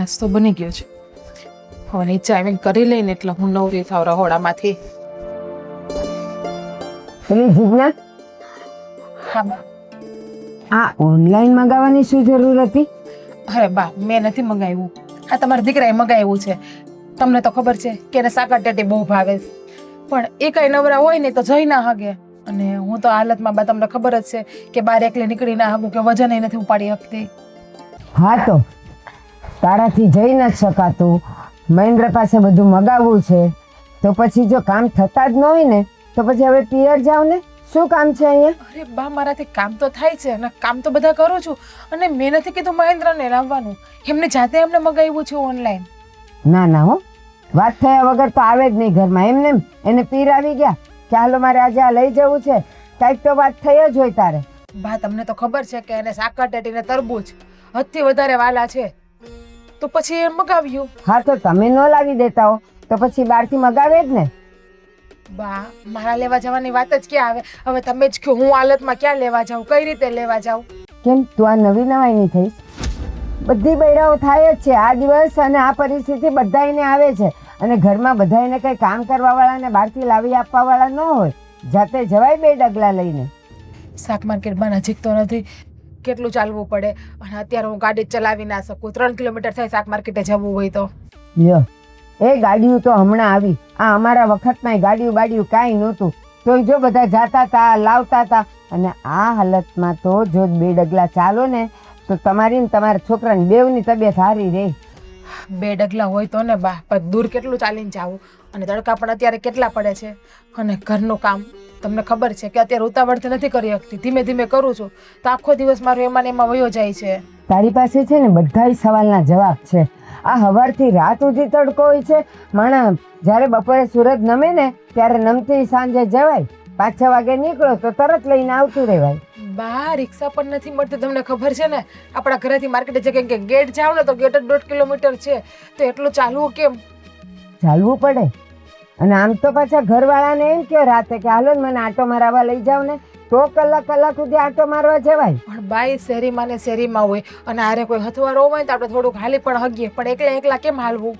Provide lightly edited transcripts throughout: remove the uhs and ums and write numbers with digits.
નાસ્તો બની ગયો છે. હવે નીચે આવીને કરી લઈને એટલે હું નવરી થાવ રહોડામાંથી. જીજ્ઞા, હા બા. આ ઓનલાઈન મંગાવવાની શું જરૂર હતી? અરે બા, મેં નથી મંગાવ્યું, આ તમારા દીકરાએ મંગાવ્યું છે. તમને તો ખબર છે કે એને સાકરટેટી બહુ ભાવે છે, પણ એ કઈ નવરા હોય ને તો જઈ ના હગે. અને હું તો હાલતમાં બા તમને ખબર જ છે કે બહાર એકલે નીકળી ના હગું, કે વજન નથી ઉપાડી શકતી. હા, તો તારાથી જઈ ન શકાતું, મહેન્દ્ર પાસે બધું મગાવવું છે, તો પછી જો કામ થતા જ ન હોય ને તો પછી હવે પિયર જાવ ને. શું કામ છે અહીંયા? અરે બા, મારાથી કામ તો થાય છે અને કામ તો બધા કરું છું, અને મેં નથી કીધું મહેન્દ્રને લાવવાનું, એમને જાતે એમને મગાવ્યું છે ઓનલાઈન. ના ના હો, વાત થયા વગર તો આવે જ નહીં ઘરમાં. એમને એને પીર આવી ગયા કે હાલો મારે આજે આ લઈ જવું છે, કાંઈક તો વાત થઈ જ હોય તારે. બા, તમને તો ખબર છે કે એને સાકરટેટી ને તરબૂચ હદથી વધારે વાલા છે, તો પછી એ મગાવ્યું. હા, તો તમે ન લાવી દેતા હો તો પછી બહારથી મગાવે જ ને. બા, મારા લેવા જવાની વાત જ ક્યાં આવે? હવે તમે જ કહો, હું હાલતમાં ક્યાં લેવા જાઉં, કઈ રીતે લેવા જાઉં? કેમ તું આ નવી નવાઈની થઈશ? બધી બૈરાઓ થાય જ છે. આ દિવસ અને આ પરિસ્થિતિ બધાને આવે છે, અને ઘરમાં બધાને કંઈ કામ કરવાવાળા ને બહારથી લાવી આપવાવાળા ન હોય. જાતે જવાય 2 ડગલા લઈને. શાક માર્કેટમાં નજીક તો નથી, કેટલું ચાલવું પડે, અને અત્યારે હું ગાડી ચલાવી ના શકું. 3 કિલોમીટર થાય શાક માર્કેટે જવું હોય તો. લ્યો, એ ગાડીઓ તો હમણાં આવી. આ અમારા વખતમાં ગાડીઓ બાડીઓ કાંઈ નહોતું, તોય જો બધા જાતા હતા, લાવતા હતા. અને આ હાલતમાં તો જો 2 ડગલા ચાલો ને તો તમારી ને તમારા છોકરાની બેવની તબિયત સારી રહે. 2 ડગલા હોય તો ને બા, પણ દૂર કેટલું ચાલીને જાવું, અને તડકા પણ અત્યારે કેટલા પડે છે, અને ઘરનું કામ તમને ખબર છે કે અત્યારે ઉતાવળથી નથી કરી શકતી, ધીમે ધીમે કરું છું, તો આખો દિવસ મારો એમાં ને એમાં વયો જાય છે. તારી પાસે છે ને બધાય સવાલના જવાબ છે. આ સવારથી રાત સુધી તડકો હોય છે. માણસ જ્યારે બપોરે સૂરજ નમે ને ત્યારે નમતી સાંજે જવાય, 5-6 વાગે નીકળો તો તરત લઈને આવતું રહેવાય. બા, રિક્ષા પણ નથી મળતી, તમને ખબર છે ને. આપણા ઘરેથી માર્કેટે જગ્યા કે ગેટ જાવ ને તો ગેટ જ 1.5 કિલોમીટર છે, તો એટલું ચાલવું કેમ? ચાલવું પડે. અને આમ તો પાછા ઘરવાળાને એમ કે રાતે કે હાલો ને મને આટો મારવા લઈ જાવ ને, તો કલાક સુધી આટો મારવા જવાય. પણ બાઈ શેરીમાં ને શેરીમાં હોય, અને આરે કોઈ હથવારો હોય તો આપણે થોડુંક હાલી પણ હગીએ, પણ એકલા એકલા કેમ હાલવું?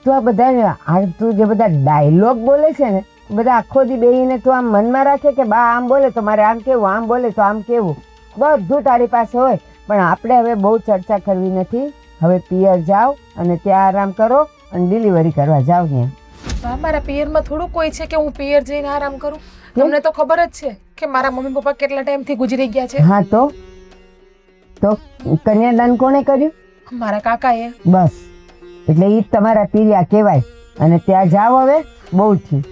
તું આ બધા તું જે બધા ડાયલોગ બોલે છે ને, બધા આખો દી બેહીને તું આમ મનમાં રાખે કે બા આમ બોલે તો મારે આમ કેવું, આમ બોલે તો આમ કેવું, બધું તારી પાસે હોય. પણ આપણે હવે બહુ ચર્ચા કરવી નથી. હવે પિયર જાઓ અને ત્યાં આરામ કરો અને ડિલિવરી કરવા જાઓ ત્યાં. બા, મારા પિયરમાં થોડું કોઈ છે કે હું પિયર જઈને આરામ કરું? તમને તો ખબર જ છે કે મારા મમ્મી પપ્પા કેટલા ટાઈમથી ગુજરી ગયા છે. હા, તો કન્યાદાન કોણે કર્યું? મારા કાકાએ. બસ, એટલે ઈ તમારા પિરિયા કહેવાય. અને ત્યાં જાઓ હવે, બહુ થયું.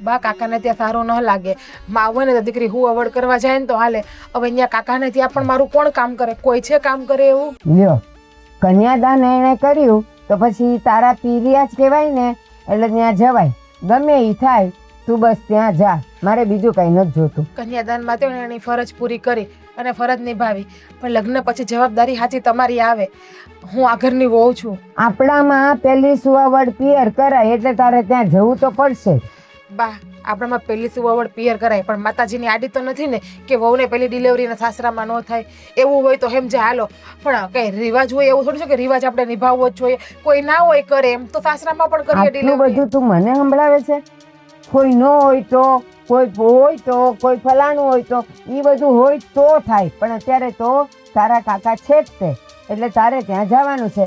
બા, કાકાને ત્યાં સારું ન લાગે. માં હોય ને તો દીકરી હું અવડ કરવા જાય ને તો હાલે. હવે અહીંયા કાકાને ત્યાં પણ મારું કોણ કામ કરે? કોઈ છે કામ કરે એવું? લ્યો, કન્યાદાન એણે કર્યું તો પછી તારા પિરિયા જ કહેવાય ને, એટલે ત્યાં જવાય. ગમે ઈ થાય, તું બસ ત્યાં જા, મારે બીજું કંઈ નથી જોતું. કન્યાદાનમાં તો એની ફરજ પૂરી કરી અને ફરજ નિભાવી, પણ લગ્ન પછી જવાબદારી સાચી તમારી આવે. હું આ ઘરની વહુ છું. આપણામાં પહેલી સુવાવડ પિયર કરાય એટલે તારે ત્યાં જવું તો પડશે. બા, આપણામાં પહેલી સુવાવડ પિયર કરાય, પણ માતાજીની આડી તો નથી ને કે વહુને પહેલી ડિલિવરીના સાસરામાં ન થાય. એવું હોય તો સમજે હાલો, પણ કઈ રિવાજ હોય એવું થોડું છે કે રિવાજ આપણે નિભાવવો જ જોઈએ? કોઈ ના હોય કરે એમ તો સાસરામાં પણ કરીએ આટલું ડિલિવરી. બધું તું મને સંભળાવે છે? કોઈ ન હોય તો, કોઈ હોય તો, કોઈ ફલાણું હોય તો, એ બધું હોય તો થાય. પણ અત્યારે તો તારા કાકા છે જ તે, એટલે તારે ત્યાં જવાનું છે.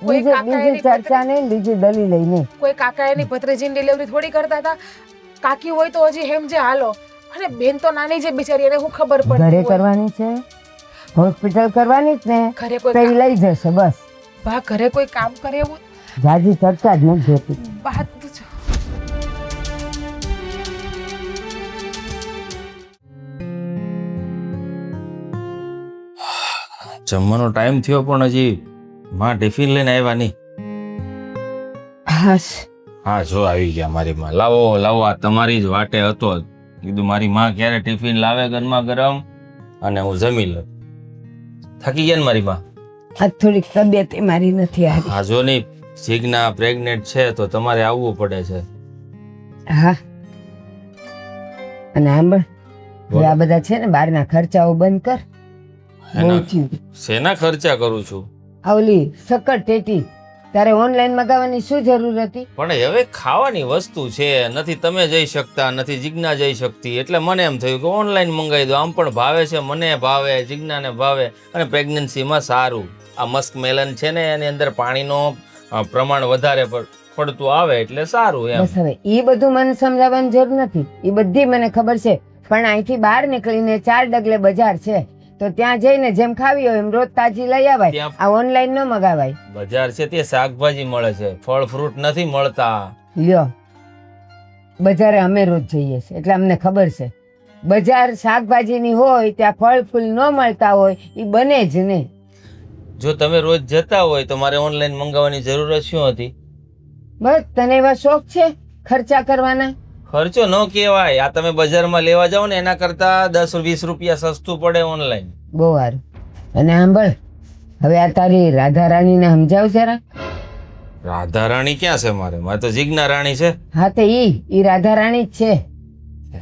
બીજી ચર્ચા નહીં, બીજી દલીલ નહીં. કોઈ કાકા એની ભત્રીજીની ડિલિવરી થોડી કરતા હતા? કાકી હોય તો હજી હેમજે હાલો, અને બેન તો નાની છે બિચારી, એને શું ખબર પડે? ઘરે કરવાની છે, હોસ્પિટલ કરવાની જ ને, ઘરે કોઈ તો લઈ જશે બસ. બા, ઘરે કોઈ કામ કરે એવું? જાજી ચર્ચા જ નથી જોતી. બા, જમવાનો ટાઈમ થયો પણ હજી માં ટિફિન લઈને આવ્યા નહીં. હા, જો આવી ગયા મારી માં. લાવો લાવો, આ તમારી જ વાટે હતો. કીધું મારી માં ક્યારે ટિફિન લાવે ગરમા ગરમ અને હું જમી લઉં. થાકી ગયા ને મારી માં? આજ થોડીક તબિયત મારી નથી આવી. હા, જો નહીં, જીજ્ઞા પ્રેગ્નેન્ટ છે તો તમારે આવવું પડે છે. હા, અને આમ આ બધા છે ને બહારના ખર્ચાઓ બંધ કર. શેના ખર્ચા કરું છું? ઓલી સકર ટેટી તારે ઓનલાઈન મગાવવાની શું જરૂર હતી? પણ હવે ખાવાની વસ્તુ છે, નથી તમે જઈ શકતા, નથી જિજ્ઞા જઈ શકતી, એટલે મને એમ થયું કે ઓનલાઈન મંગાવી દો. આમ પણ ભાવે છે, મને ભાવે, જિજ્ઞાને ભાવે, અને પ્રેગ્નન્સીમાં સારું. આ મસ્ક મેલન છે ને એની અંદર પાણીનો પ્રમાણ વધારે પડતું આવે એટલે સારું એમ. બસ હવે એ બધું મને સમજાવવાની જરૂર નથી, એ બધી મને ખબર છે. પણ અહીંથી બહાર નીકળીને 4 ડગલે બજાર છે, તો ત્યાં જઈને જેમ ખાવી હોય એમ રોજ તાજી લઈ આવાય. ત્યાં આ ઓનલાઈન ન મગાવાય. બજાર છે તે શાકભાજી મળે છે, ફળ ફ્રૂટ નથી મળતા. લ્યો, બજારે અમે રોજ જઈએ છીએ એટલે અમને ખબર છે. બજાર શાકભાજીની હોય ત્યાં ફળ ફૂલ ન મળતા હોય એ બને જ નહીં. જો તમે રોજ જતા હોય તો મારે ઓનલાઈન મંગાવવાની જરૂરત શું હતી? બસ તને એવા શોખ છે ખર્ચા કરવાના? ખર્ચો ન કહેવાય. આ તમે બજારમાં લેવા જાઓ ને એના કરતા 10-20 રૂપિયા સસ્તું પડે ઓનલાઈન. બહુ સારું. અને સાંભળ, હવે આ તારી રાધા રાણીને સમજાવ જરા. રાધા રાણી ક્યાં છે? મારે તો જિજ્ઞા રાણી છે. હા તો ઈ રાધા રાણી જ છે.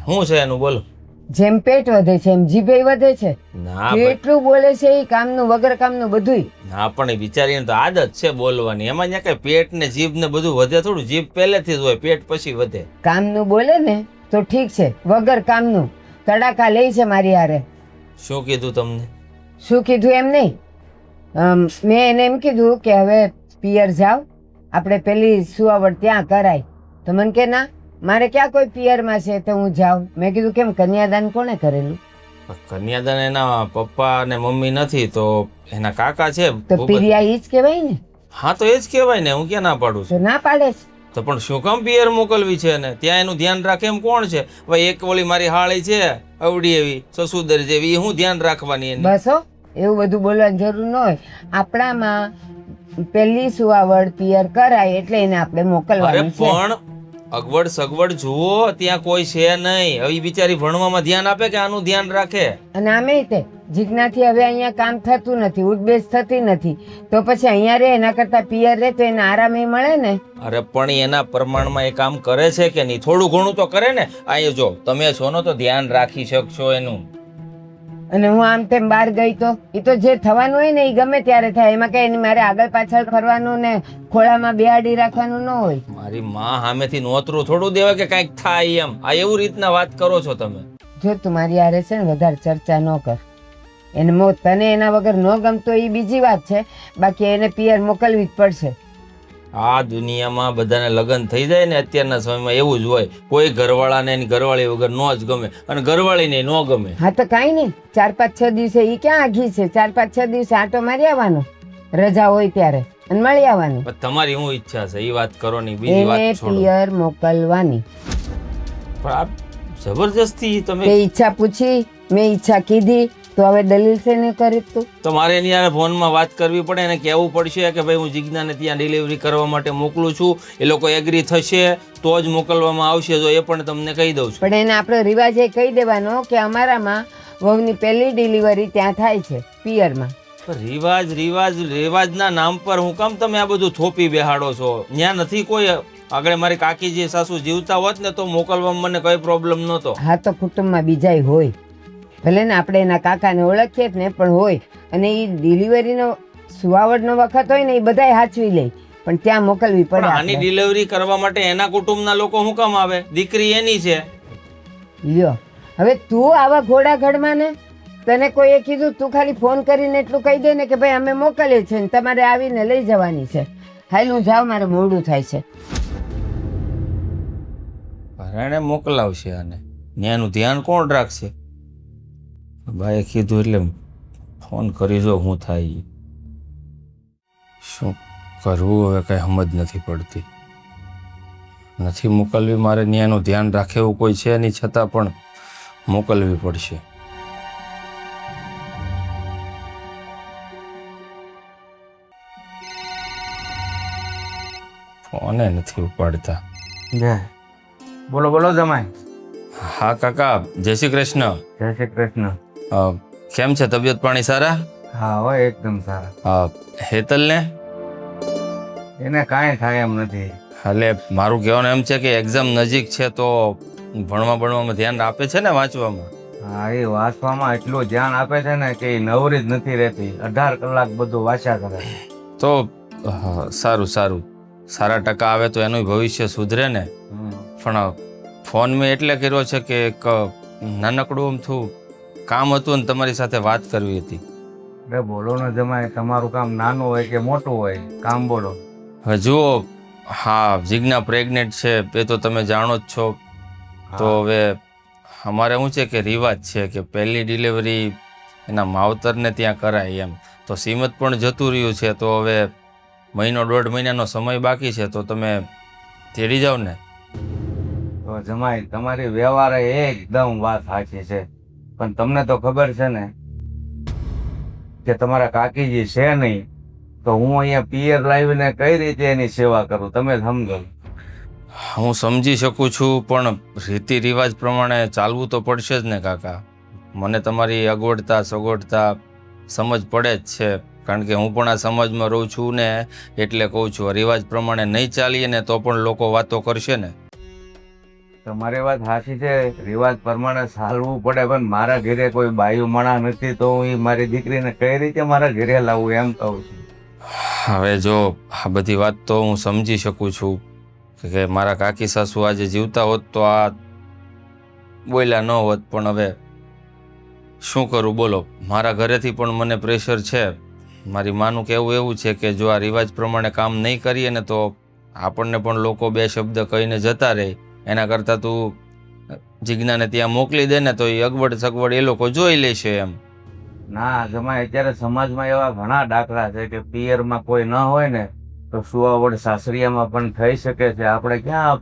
શું છે એનું બોલો? જેમ પેટ વધે છે એમ જીભે વધે છે. ના ભાઈ, કેટલું બોલે છે એ કામનું વગર કામનું બધુંય. ના પણ એ બિચારીને તો આદત છે બોલવાની. એમાં ત્યાં કઈ પેટ ને જીભ ને બધું વધે થોડું? જીભ પહેલેથી જ હોય, પેટ પછી વધે. કામનું બોલે ને તો ઠીક છે, વગર કામનું તડાકા લે છે મારી હારે. શું કીધું તમને? શું કીધું એમ નહીં, મેં એને એમ કીધું કે હવે પિયર જાવ, આપણે પેલી સુવાવડ ત્યાં કરાય. તો મને કે ના, મારે ક્યાં કોઈ પિયરમાં છે તો હું જાઉં. મેં કીધું કેમ, કન્યાદાન કોણે કરેલું? કન્યાદાન એના પપ્પા અને મમ્મી નથી તો એના કાકા છે. તો પિરિયા ઈ જ કહેવાય ને. હા તો એ જ કહેવાય ને, હું ક્યાં ના પાડું છું. તો ના પાડે છે. તો પણ શું કામ પિયર મોકલવી છે ને? ત્યાં એનું ધ્યાન રાખે એમ કોણ છે? ભાઈ એક ઓલી મારી હાળી છે અવડી એવી સસુદર જેવી, એ હું ધ્યાન રાખવાની એની? બસ હો, એવું બધું બોલવાની જરૂર ન હોય. આપણામાં પેલી સુવાવડ પિયર કરાય એટલે એને આપણે અરે મોકલવાની છે. પણ અગવડ સગવડ જુઓ, ત્યાં કોઈ છે નહીં. હવે ઈ બિચારી ભણવામાં ધ્યાન આપે કે આનું ધ્યાન રાખે? અને આમે તે જીજ્ઞાથી હવે અહીંયા કામ થતું નથી, ઉઠબેસ થતી નથી, તો પછી અહીંયા રે એના કરતા પિયર રે તો એને આરામ એ મળે ને. અરે પણ એના પ્રમાણમાં એ કામ કરે છે કે નહીં? થોડું ઘણું તો કરે ને. અહીંયા જો તમે છો ને તો ધ્યાન રાખી શકશો એનું. અને હું આમ તેમ બહાર ગઈ તો એ તો જે થવાનું હોય ને એ ગમે ત્યારે થાય. એમાં કઈ મારે આગળ પાછળ ફરવાનું ને ખોળામાં બેહાડી રાખવાનું ન હોય. મારી માં સામેથી નોતરું થોડું દેવાય કે કાંઈક થાય એમ. આ એવું રીતના વાત કરો છો તમે. જો તું મારી હારે છે ને વધારે ચર્ચા ન કર. એને તને એના વગર ન ગમતો એ બીજી વાત છે, બાકી એને પિયર મોકલવી જ પડશે. આ દુનિયામાં બધાને લગ્ન થઈ જાય ને અત્યારના સમયમાં એવું જ હોય. કોઈ ઘરવાળાને એની ઘરવાળી વગર ન જ ગમે, અને ઘરવાળીને ન ગમે. હા તો કાંઈ નહીં, 4-5-6 દિવસે એ ક્યાં આઘી છે? 4-5-6 દિવસે આટો મારી આવવાનો, રજા હોય ત્યારે, અને મળી આવવાનું. પણ તમારી શું ઈચ્છા છે એ વાત કરો ની, બીજી એને વાત છોડો. પિયર મોકલવાની. પણ આ જબરજસ્તી તમે. તે ઈચ્છા પૂછી, મેં ઈચ્છા કીધી, તો હવે દલીલ છે ને કરે તું? તો મારે એની યાર ફોનમાં વાત કરવી પડે, એને કહેવું પડશે કે ભાઈ હું જિજ્ઞાને ત્યાં ડિલિવરી કરવા માટે મોકલું છું. એ લોકો એગ્રી થશે તો જ મોકલવામાં આવશે. જો એ પણ તમને કહી દઉં છું. પણ એને આપણો રિવાજ એ કહી દેવાનો કે અમારામાં વહુની પહેલી ડિલિવરી ત્યાં થાય છે, પિયરમાં. રિવાજના નામ પર હું કામ તમે આ બધું થોપી બેહાડો છો? ત્યાં નથી કોઈ. આગળ મારી કાકીજી સાસુ જીવતા હોત ને તો મોકલવામાં મને કઈ પ્રોબ્લેમ નહોતો. હા તો કુટુંબમાં બીજાય હોય, ભલે ને આપણે એના કાકાને ઓળખીએ જ ને, પણ હોય. અને એ ડિલિવરીનો સુવાવડનો વખત હોય ને એ બધાય હાચવી લે, પણ ત્યાં મોકલવી પણ પડે. આની ડિલિવરી કરવા માટે એના કુટુંબના લોકો શું કામ આવે? દીકરી એની છે. લ્યો, હવે તું આવા ઘોડાઘડમાં ને તને કોઈએ કીધું, તું ખાલી ફોન કરીને એટલું કહી દે ને કે ભાઈ અમે મોકલીએ છીએ ને તમારે આવીને લઈ જવાની છે. હાલ હું જાઉં, મારે મોડું થાય છે. એને મોકલાવશે અને એનું ધ્યાન કોણ રાખશે? ભાઈએ કીધું એટલે ફોન કરી જો હું થાય. શું કરવું હવે કઈ સમજ નથી પડતી. નથી મોકલવી મારે, એનું ધ્યાન રાખે એવું કોઈ છે નહીં, છતાં પણ મોકલવી પડશે. ફોને નથી ઉપાડતા. બોલો બોલો જમાઈ. હા કાકા, જય શ્રી કૃષ્ણ. જય શ્રી કૃષ્ણ. કેમ છે? તબિયત પાણી સારા? હા હોય એકદમ સારા. હેતલને? એને કાંઈ થાય એમ નથી. એટલે મારું કહેવાનું એમ છે કે એક્ઝામ નજીક છે તો ભણવામાં ધ્યાન આપે છે ને, વાંચવામાં? હા, એ વાંચવામાં એટલું ધ્યાન આપે છે ને કે એ નવરી જ નથી રહેતી. 18 કલાક બધું વાંચ્યા કરે. તો સારું સારું, સારા ટકા આવે તો એનું ભવિષ્ય સુધરે ને. પણ ફોન મેં એટલે કર્યો છે કે એક નાનકડું અમથું કામ હતું ને તમારી સાથે વાત કરવી હતી. અરે બોલો ને જમાઈ, તમારું કામ નાનું હોય કે મોટું હોય, કામ બોલો. હવે જુઓ, હા જીજ્ઞા પ્રેગ્નેન્ટ છે એ તો તમે જાણો જ છો. તો હવે અમારે શું છે કે રિવાજ છે કે પહેલી ડિલિવરી એના માવતરને ત્યાં કરાય એમ. તો સીમત પણ જતું રહ્યું છે, તો હવે મહિનો 1.5 મહિનાનો સમય બાકી છે, તો તમે તેડી જાઓ ને. તો જમાઈ, તમારી વ્યવહારે એકદમ વાત સાચી છે, પણ તમને તો ખબર છે ને કે તમારા કાકીજી છે નહીં, તો હું અહીંયા પિયર લાવીને કઈ રીતે એની સેવા કરું, તમે સમજો. હું સમજી શકું છું, પણ રીતિ રિવાજ પ્રમાણે ચાલવું તો પડશે જ ને કાકા. મને તમારી અગવડતા સગવડતા સમજ પડે જ છે, કારણ કે હું પણ આ સમાજમાં રહું છું ને, એટલે કહું છું રિવાજ પ્રમાણે નહીં ચાલીએ ને તો પણ લોકો વાતો કરશે ને. તમારી વાત સાચી છે, રિવાજ પ્રમાણે ચાલવું પડે, પણ મારા ઘરે કોઈ બાયું મણા નથી, તો હું મારી દીકરીને કઈ રીતે મારા ઘરે લાવું એમ કહું છું. હવે જો આ બધી વાત તો હું સમજી શકું છું કે મારા કાકી સાસુ આજે જીવતા હોત તો આ બોલ્યા ન હોત, પણ હવે શું કરું બોલો. મારા ઘરેથી પણ મને પ્રેશર છે. મારી માનું કહેવું એવું છે કે જો આ રિવાજ પ્રમાણે કામ નહીં કરીએ ને તો આપણને પણ લોકો 2 શબ્દ કહીને જતા રહે. એના કરતાં તું જીજ્ઞાને ત્યાં મોકલી દે ને તો એ અગવડ સગવડ એ લોકો જોઈ લેશે એમ. ના જમાઈ, અત્યારે સમાજમાં એવા ઘણા દાખલા છે કે પિયરમાં કોઈ ન હોય ને તો સુવાવડ સાસરિયામાં પણ થઈ શકે છે. આપણે ક્યાં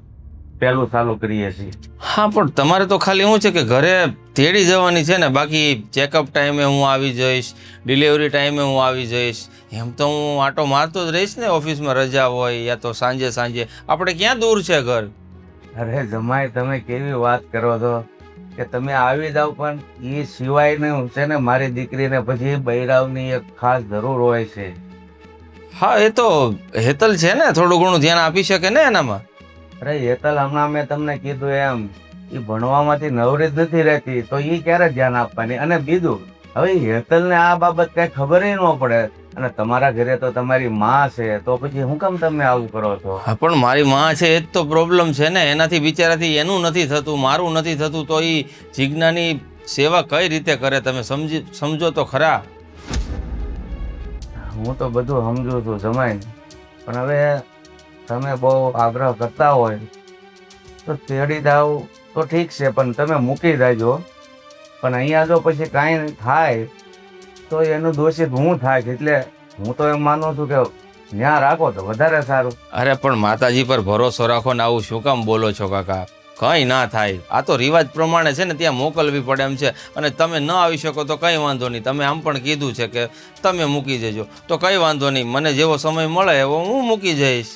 પેલું ચાલુ કરીએ છીએ. હા, પણ તમારે તો ખાલી શું છે કે ઘરે તેડી જવાની છે ને, બાકી ચેકઅપ ટાઈમે હું આવી જઈશ, ડિલિવરી ટાઈમે હું આવી જઈશ, એમ તો હું આટો મારતો જ રહીશ ને. ઓફિસમાં રજા હોય યા તો સાંજે આપણે ક્યાં દૂર છે ઘર. અરે જમાઈ, તમે કેવી વાત કરો છો કે તમે આવી જાવ, પણ એ સિવાયનું છે ને મારી દીકરીને પછી બૈરાવની એક ખાસ જરૂર હોય છે. હા, એ તો હેતલ છે ને, થોડું ઘણું ધ્યાન આપી શકે ને એનામાં. અરે હેતલ, હમણાં મેં તમને કીધું એમ, એ ભણવામાંથી નવરી જ નથી રહેતી, તો એ ક્યારે ધ્યાન આપવાની. અને બીજું, હવે હેતલને આ બાબત કઈ ખબર ન પડે, અને તમારા ઘરે તો તમારી માં છે, તો પછી હું કેમ તમે આવું કરો છો? હા, પણ મારી માં છે એ જ તો પ્રોબ્લેમ છે ને. એનાથી બિચારાથી એનું નથી થતું, મારું નથી થતું, તો એ જીજ્ઞાની સેવા કઈ રીતે કરે તમે સમજો તો ખરા. હું તો બધું સમજુ છું જમાઈ, પણ હવે તમે બહુ આગ્રહ કરતા હોય તો તેડી જાવ તો ઠીક છે, પણ તમે મૂકી જાજો. પણ અહીંયા જો પછી કાંઈ થાય તો એનું દોષિત હું થાય છે, એટલે હું તો એમ માનું છું કે ત્યાં રાખો તો વધારે સારું. અરે પણ માતાજી પર ભરોસો રાખો ને, આવું શું કામ બોલો છો કાકા? કંઈ ના થાય. આ તો રિવાજ પ્રમાણે છે ને ત્યાં મોકલવી પડે એમ છે. અને તમે ન આવી શકો તો કંઈ વાંધો નહીં. તમે આમ પણ કીધું છે કે તમે મૂકી જજો, તો કંઈ વાંધો નહીં. મને જેવો સમય મળે એવો હું મૂકી જઈશ.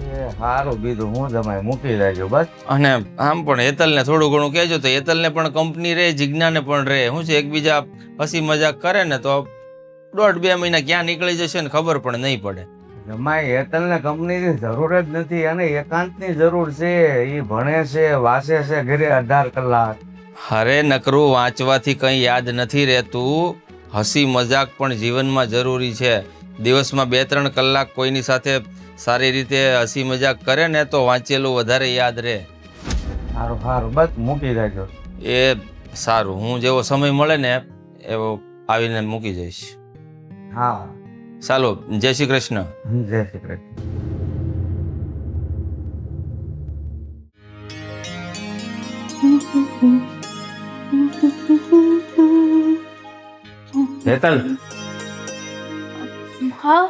એ સારું, બીજું હું જમાઈ, મૂકી જાજો બસ. અને આમ પણ હેતલને થોડું ઘણું કહેજો તો હેતલને પણ કંપની રહે, જીજ્ઞાને પણ રહે. શું છે, એકબીજા હસી મજાક કરે ને તો 1.5-2 મહિના ક્યાં નીકળી જશે ને ખબર પણ નહીં પડે. જમાઈ, હેતલને કંપનીની જરૂર જ નથી, અને એકાંતની જરૂર છે. એ ભણે છે, વાંચે છે ઘરે 18 કલાક. અરે નકરું વાંચવાથી કંઈ યાદ નથી રહેતું. હસી મજાક પણ જીવનમાં જરૂરી છે. દિવસમાં 2-3 કલાક કોઈની સાથે સારી રીતે હસી મજાક કરે ને તો વાંચેલું વધારે યાદ રહે. સારું સારું, બસ મૂકી જાજો. એ સારું, હું જેવો સમય મળે ને એવો આવીને મૂકી જઈશ. હા, ચાલો, જય શ્રી કૃષ્ણ. જય શ્રી કૃષ્ણ. હેતલ, હા,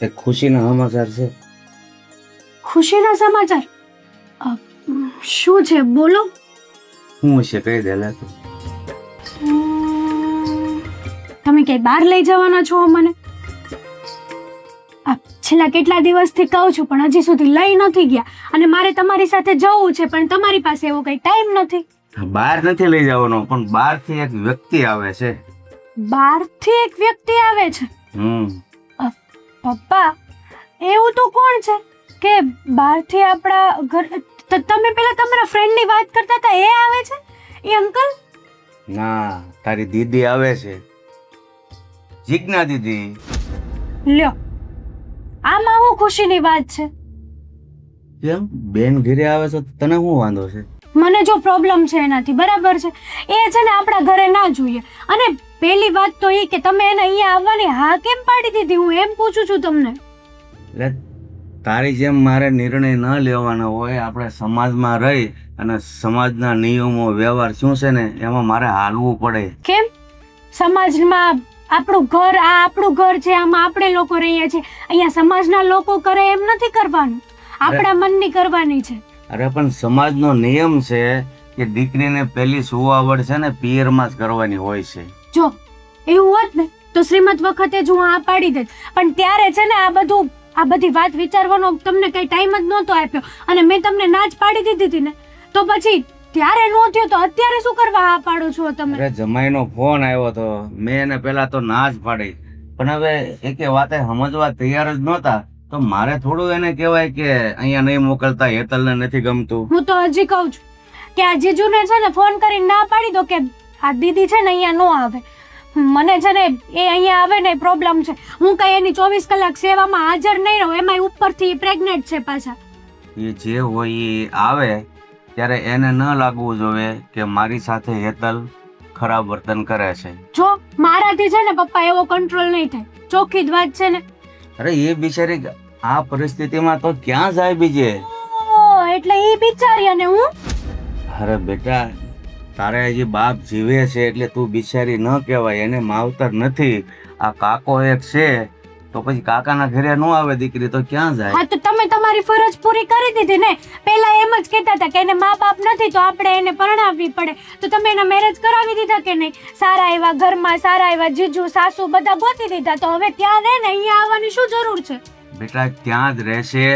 એક ખુશીના સમાચાર છે. ખુશીના સમાચાર? શું છે, બોલો. હું છે કહી દે લે તું. તમે ક્યાંય બહાર લઈ જવાના છો મને? છેલ્લા કેટલા દિવસથી કહું છું, પણ હજી સુધી લઈ નથી ગયા. અને મારે તમારી સાથે જવું છે, પણ તમારી પાસે એવો કઈ ટાઈમ નથી. બહાર નથી લઈ જવાનો, પણ બહારથી એક વ્યક્તિ આવે છે. બહારથી એક વ્યક્તિ આવે છે? પપ્પા, એવું તો કોણ છે કે બહારથી આપણા ઘર? તમે પેલા તમારા ફ્રેન્ડની વાત કરતા હતા, એ આવે છે? એ અંકલ? ના, તારી દીદી આવે છે, જીજ્ઞા દીદી. લ્યો, આમાં હું ખુશીની વાત છે? કેમ બેન ઘરે આવે છે તને શું વાંધો છે? મને જો પ્રોબ્લેમ છે એનાથી, બરાબર છે, એ છે ને આપણા ઘરે ના જોઈએ. અને પહેલી વાત તો એ કે તમે એને અહીંયા આવવાની હા કેમ પાડી દીધી, હું એમ પૂછું છું તમને. એટલે તારી જેમ મારે નિર્ણય ન લેવાનો હોય. આપણે સમાજમાં રહી અને સમાજના નિયમો વ્યવહાર શું છે ને એમાં મારે હાલવું પડે. કેમ? સમાજમાં આપણું ઘર, આ આપણું ઘર છે, આમાં આપણે લોકો રહીએ છીએ. અહીંયા સમાજના લોકો કરે એમ નથી કરવાનું, આપણા મનની કરવાની છે. અરે પણ સમાજનો નિયમ છે કે દીકરીને પહેલી સુવાવડ છે ને પિયરમાં જ કરવાની હોય છે. જો એવું હોત ને તો શ્રીમત વખતે જ હું આ પાડી દેત, પણ ત્યારે છે ને આ બધી વાત વિચારવાનો તમને કઈ ટાઈમ જ નહોતો આપ્યો, અને મેં તમને ના જ પાડી દીધી હતી ને, તો પછી ત્યારે નો થયો તો અત્યારે શું કરવા હા પાડો છો તમે? અરે જમાઈનો ફોન આવ્યો તો મેં એને પેલા તો ના જ પાડી, પણ હવે એકે વાતે સમજવા તૈયાર જ નહોતા, તો મારે થોડું એને કહેવાય કે અહીંયા નહીં મોકલતા, હેતલને નથી ગમતું. હું તો હજી કહું છું કે આ જીજુને છે ને ફોન કરીને ના પાડી દો કે આ દીદી છે ને અહીંયા નો આવે. મને છે ને એ અહીંયા આવે ને પ્રોબ્લેમ છે, હું કઈ એની 24 કલાક સેવામાં હાજર નહીં રહું, એમાંય ઉપરથી પ્રેગ્નેન્ટ છે પાછા. એ જે હોય એ આવે ત્યારે એને ન લાગવું જોઈએ કે મારી સાથે હેતલ ખરાબ વર્તન કરે છે. જો મારાથી છે ને પપ્પા એવો કંટ્રોલ નહીં થાય, ચોખ્ખી જ વાત છે ને. અરે એ બિચારી આ પરિસ્થિતિમાં તો ક્યાં જાય બીજે? ઓ એટલે એ બિચારી અને હું? અરે બેટા, તારે હજી બાપ જીવે છે એટલે તું બિચારી ન કહેવાય, એને માવતર નથી. આ કાકો એક છે તો પછી કાકાના ઘરે ન આવે દીકરી તો ક્યાં જાય? હા તો તમે તમારી ફરજ પૂરી કરી દીધી ને. પહેલા એમ જ કહેતા હતા કે એને મા બાપ નથી તો આપણે એને પરણાવવી પડે, તો તમે એના મેરેજ કરાવી દીધા કે નહીં? સારા એવા ઘરમાં સારા એવા જીજુ સાસુ બધા ગોતી દીધા, તો હવે ત્યાં રહે ને, અહીંયા આવવાની શું જરૂર છે? બેટા ત્યાં જ રહેશે,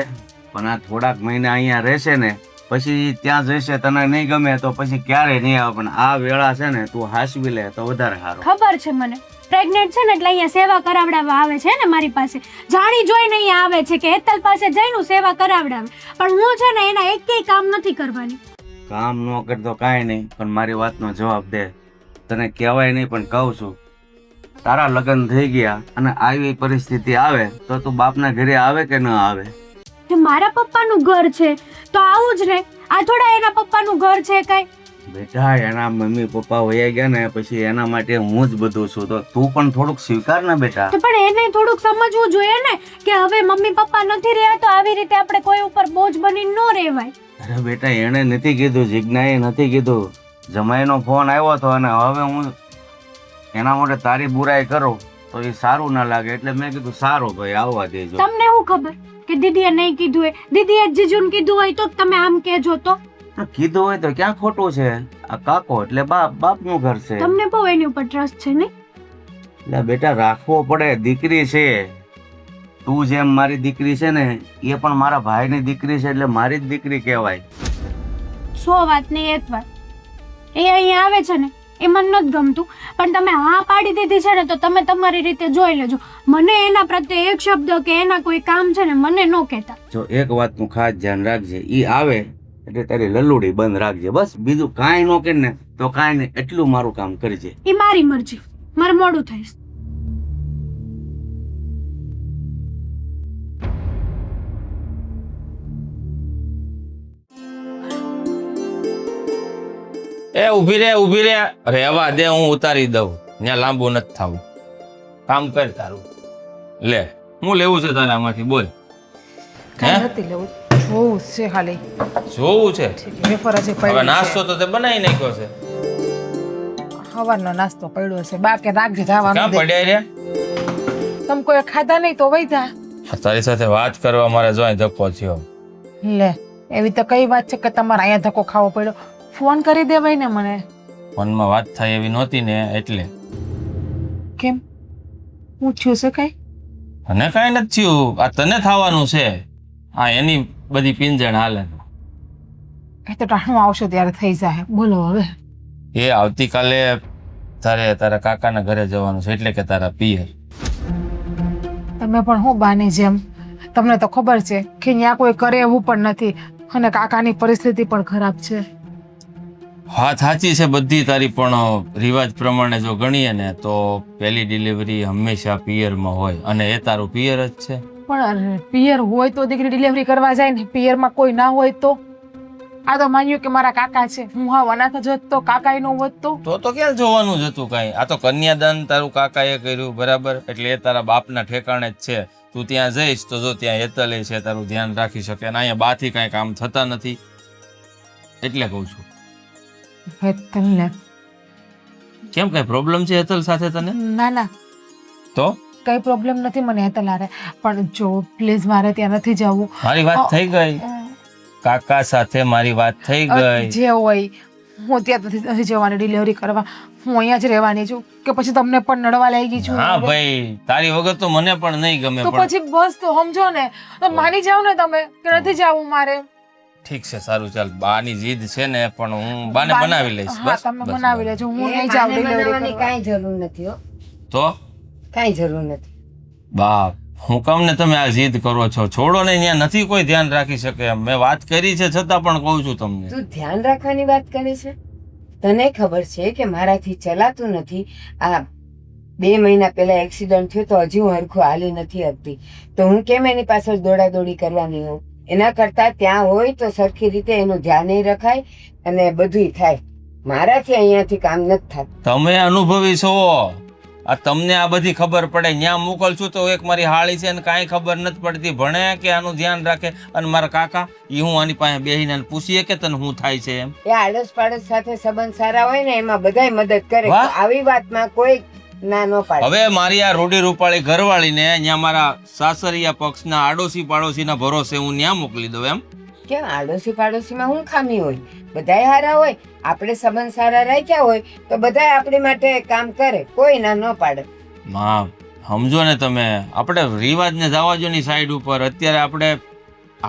પણ આ થોડાક મહિના અહીંયા રહેશે ને પછી ત્યાં જશે, તને નહીં ગમે તો પછી ક્યારે નહીં આવે. પણ આ વેળા છે ને તું હાસવી લે તો વધારે સારું. ખબર છે મને, પ્રેગ્નેન્ટ છે ને એટલે અહીંયા સેવા કરાવડાવવા આવે છે ને મારી પાસે, જાણી જોઈને અહીંયા આવે છે કે હેતલ પાસે જઈને સેવા કરાવડાવે, પણ હું છે ને એના એકેય કામ નથી કરવાની. કામ ન કરતો કાંઈ નહીં, પણ મારી વાતનો જવાબ દે. તને કહેવાય નહીં પણ કહું છું, તારા લગ્ન થઈ ગયા અને આવી પરિસ્થિતિ આવે તો તું બાપના ઘરે આવે કે ન આવે? તે મારા પપ્પાનું ઘર છે તો આવું જ ને, આ થોડા એના પપ્પાનું ઘર છે કઈ? બેટા એના મમ્મી પપ્પા વયા ગયા ને પછી એના માટે હું જ બધું છું, તો તું પણ થોડુંક સ્વીકાર ને બેટા. તો પણ એને થોડુંક સમજવું જોઈએ ને કે હવે મમ્મી પપ્પા નથી રહ્યા તો આવી રીતે આપણે કોઈ ઉપર બોજ બની ન રહેવાય. અરે બેટા એને નથી કીધું, જિજ્ઞાએ નથી કીધું, જમાઈનો ફોન આવ્યો હતો અને હવે હું એના માટે તારી બુરાઈ કરું તો એ સારું ના લાગે, એટલે મેં કીધું સારું ભાઈ આવવા દેજો. તમને શું ખબર કે દીદીએ નહીં કીધું હોય? દીદીએ જીજુને કીધું હોય તો તમે આમ કહેજો તો? કીધું હોય તો ક્યાં ખોટું છે? આ કાકો એટલે બાપનું ઘર છે. તમને બહુ એની ઉપર ટ્રસ્ટ છે ને? એટલે બેટા રાખવો પડે, દીકરી છે. તું જેમ મારી દીકરી છે ને એ પણ મારા ભાઈની દીકરી છે એટલે મારી જ દીકરી કહેવાય. 100 વાત નહીં એક વાત. એ અહીંયા આવે છે ને એ મને નથી ગમતું, પણ તમે હા પાડી દીધી છે ને તો તમે તમારી રીતે જોઈ લેજો. મને એના પ્રત્યે એક શબ્દ કે એના કોઈ કામ છે ને મને ન કહેતા. જો એક વાતનું ખાસ ધ્યાન રાખજે, ઈ આવે એટલે તારી લલ્લુડી બંધ રાખજે, બસ. બીજું કાંઈ ન કે ને તો કાંઈ નહીં, એટલું મારું કામ કરજે. એ મારી મરજી, મારે મોડું થાય. એ ઊભી રે. રહેવા દે, હું ઉતારી દઉં, ત્યાં લાંબુ નથી થવું. કામ કર તારું. લે હું લેવું છે તારે આમાંથી, બોલ. કાંઈ નથી લેવું, જોવું જ છે ખાલી. જોવું છે? વેફર હજી હવે પડ્યું નાસ્તો તો તે બનાવી નાખ્યો છે. સવારનો નાસ્તો પડ્યો છે, બા કે રાખજે જવાનું ક્યાં દે. પડ્યા રે? તમે કોઈ ખાધા નહીં તો વૈધા. તારી સાથે વાત કરવા મારે જોઈ ધક્કો થયો. લે એવી તો કઈ વાત છે કે તમારે અહીંયા ધક્કો ખાવો પડ્યો? ફોન કરી દેવાય ને મને. ફોનમાં વાત થાય એવી નહોતી ને એટલે. કેમ હું થયું છે કઈ? અને કાંઈ નથી થયું, આ તને થવાનું છે. હા એની બધી પિંજણ હાલે. એ તો ટાણું આવશે ત્યારે થઈ જાય. બોલો હવે. એ આવતીકાલે તારા કાકાના ઘરે જવાનું છે, એટલે કે તારા પિયર. તમે પણ હું બાની જેમ, તમને તો ખબર છે કે ત્યાં કોઈ કરે એવું પણ નથી અને કાકાની પરિસ્થિતિ પણ ખરાબ છે. વાત સાચી છે બધી તારી, પણ રિવાજ પ્રમાણે જો ગણીએ ને તો પહેલી ડિલિવરી હંમેશા પિયરમાં હોય, અને એ તારું પિયર જ છે. પણ પિયર હોય તો દીકરી ડિલિવરી કરવા જાય ને, પિયરમાં કોઈ ના હોય તો? આ તો માન્યું કે મારા કાકા છે, હું હા અનાથ જ હોત તો, કાકા નો હોત તો? તો ક્યાં જોવાનું જ હતું કાંઈ? આ તો કન્યાદાન તારું કાકાએ કર્યું, બરાબર, એટલે એ તારા બાપના ઠેકાણે જ છે. તું ત્યાં જઈશ તો જો ત્યાં હેતલે છે, તારું ધ્યાન રાખી શકે, અને અહીંયા બાથી કાંઈ કામ થતા નથી, એટલે કહું છું. હેતલને કેમ કઈ પ્રોબ્લેમ છે હેતલ સાથે તને? ના ના, તો કઈ પ્રોબ્લેમ નથી મને હેતલ હારે, પણ જો પ્લીઝ મારે ત્યાં નથી જવું. મારી વાત થઈ ગઈ, કાકા સાથે મારી વાત થઈ ગઈ. જે હોય હું ત્યાં નથી જવાની ડિલિવરી કરવા, હું અહીંયા જ રહેવાની છું. કે પછી તમને પણ નડવા લાગી છું? હા ભાઈ, તારી વગર તો મને પણ નહીં ગમે. તો પછી બસ તો સમજો ને, તો માની જાવ ને તમે કે નથી જવું મારે. ઠીક છે, સારું, ચાલ. બાની જીદ છે ને, પણ હું બાને બનાવી લઈશ. હા, બસ તમે બનાવી લેજો, હું નહીં જાઉં ડિલિવરી કરવા. કાંઈ જરૂર નથી હો, તો કાંઈ જરૂર નથી. બાપ, હું કામ ને તમે આ જીદ કરો છો? છોડો ને, ત્યાં નથી કોઈ ધ્યાન રાખી શકે એમ. મેં વાત કરી છે છતાં પણ કહું છું તમને. તું ધ્યાન રાખવાની વાત કરે છે? તને ખબર છે કે મારાથી ચલાતું નથી. આ 2 મહિના પહેલા એક્સિડન્ટ થયો તો હજી હું હરખું હાલી નથી શકતી, તો હું કેમ એની પાછળ દોડાદોડી કરવાની હોઉં? એના કરતાં ત્યાં હોય તો સરખી રીતે એનું ધ્યાન રખાય અને બધુંય થાય. મારાથી અહીંયાથી કામ નથી થતું. તમે અનુભવી છો, આ તમને આ બધી ખબર પડે. ત્યાં મોકલ છું તો એક મારી હાળી છે ને કાંઈ ખબર નથી પડતી, ભણે કે આનું ધ્યાન રાખે. અને મારા કાકા, એ હું આની પાસે બેહીને પૂછીએ કે તને શું થાય છે એમ. એ આડોશ પાડોશ સાથે સંબંધ સારા હોય ને એમાં બધાય મદદ કરે. વાહ. આવી વાતમાં કોઈ ના ન પાડે. હવે મારી આ રૂડી રૂપાળી ઘરવાળીને ત્યાં મારા સાસરિયા પક્ષના આડોશી પાડોશીના ભરોસે હું ત્યાં મોકલી દઉં એમ? કેમ આડોશી પાડોશીમાં શું ખામી હોય? બધાય સારા હોય, આપણે સંબંધ સારા રાખ્યા હોય તો બધાય આપણી માટે કામ કરે, કોઈ ના ન પાડે. માં, સમજો ને તમે, આપણે રિવાજને જવાજોની સાઈડ ઉપર. અત્યારે આપણે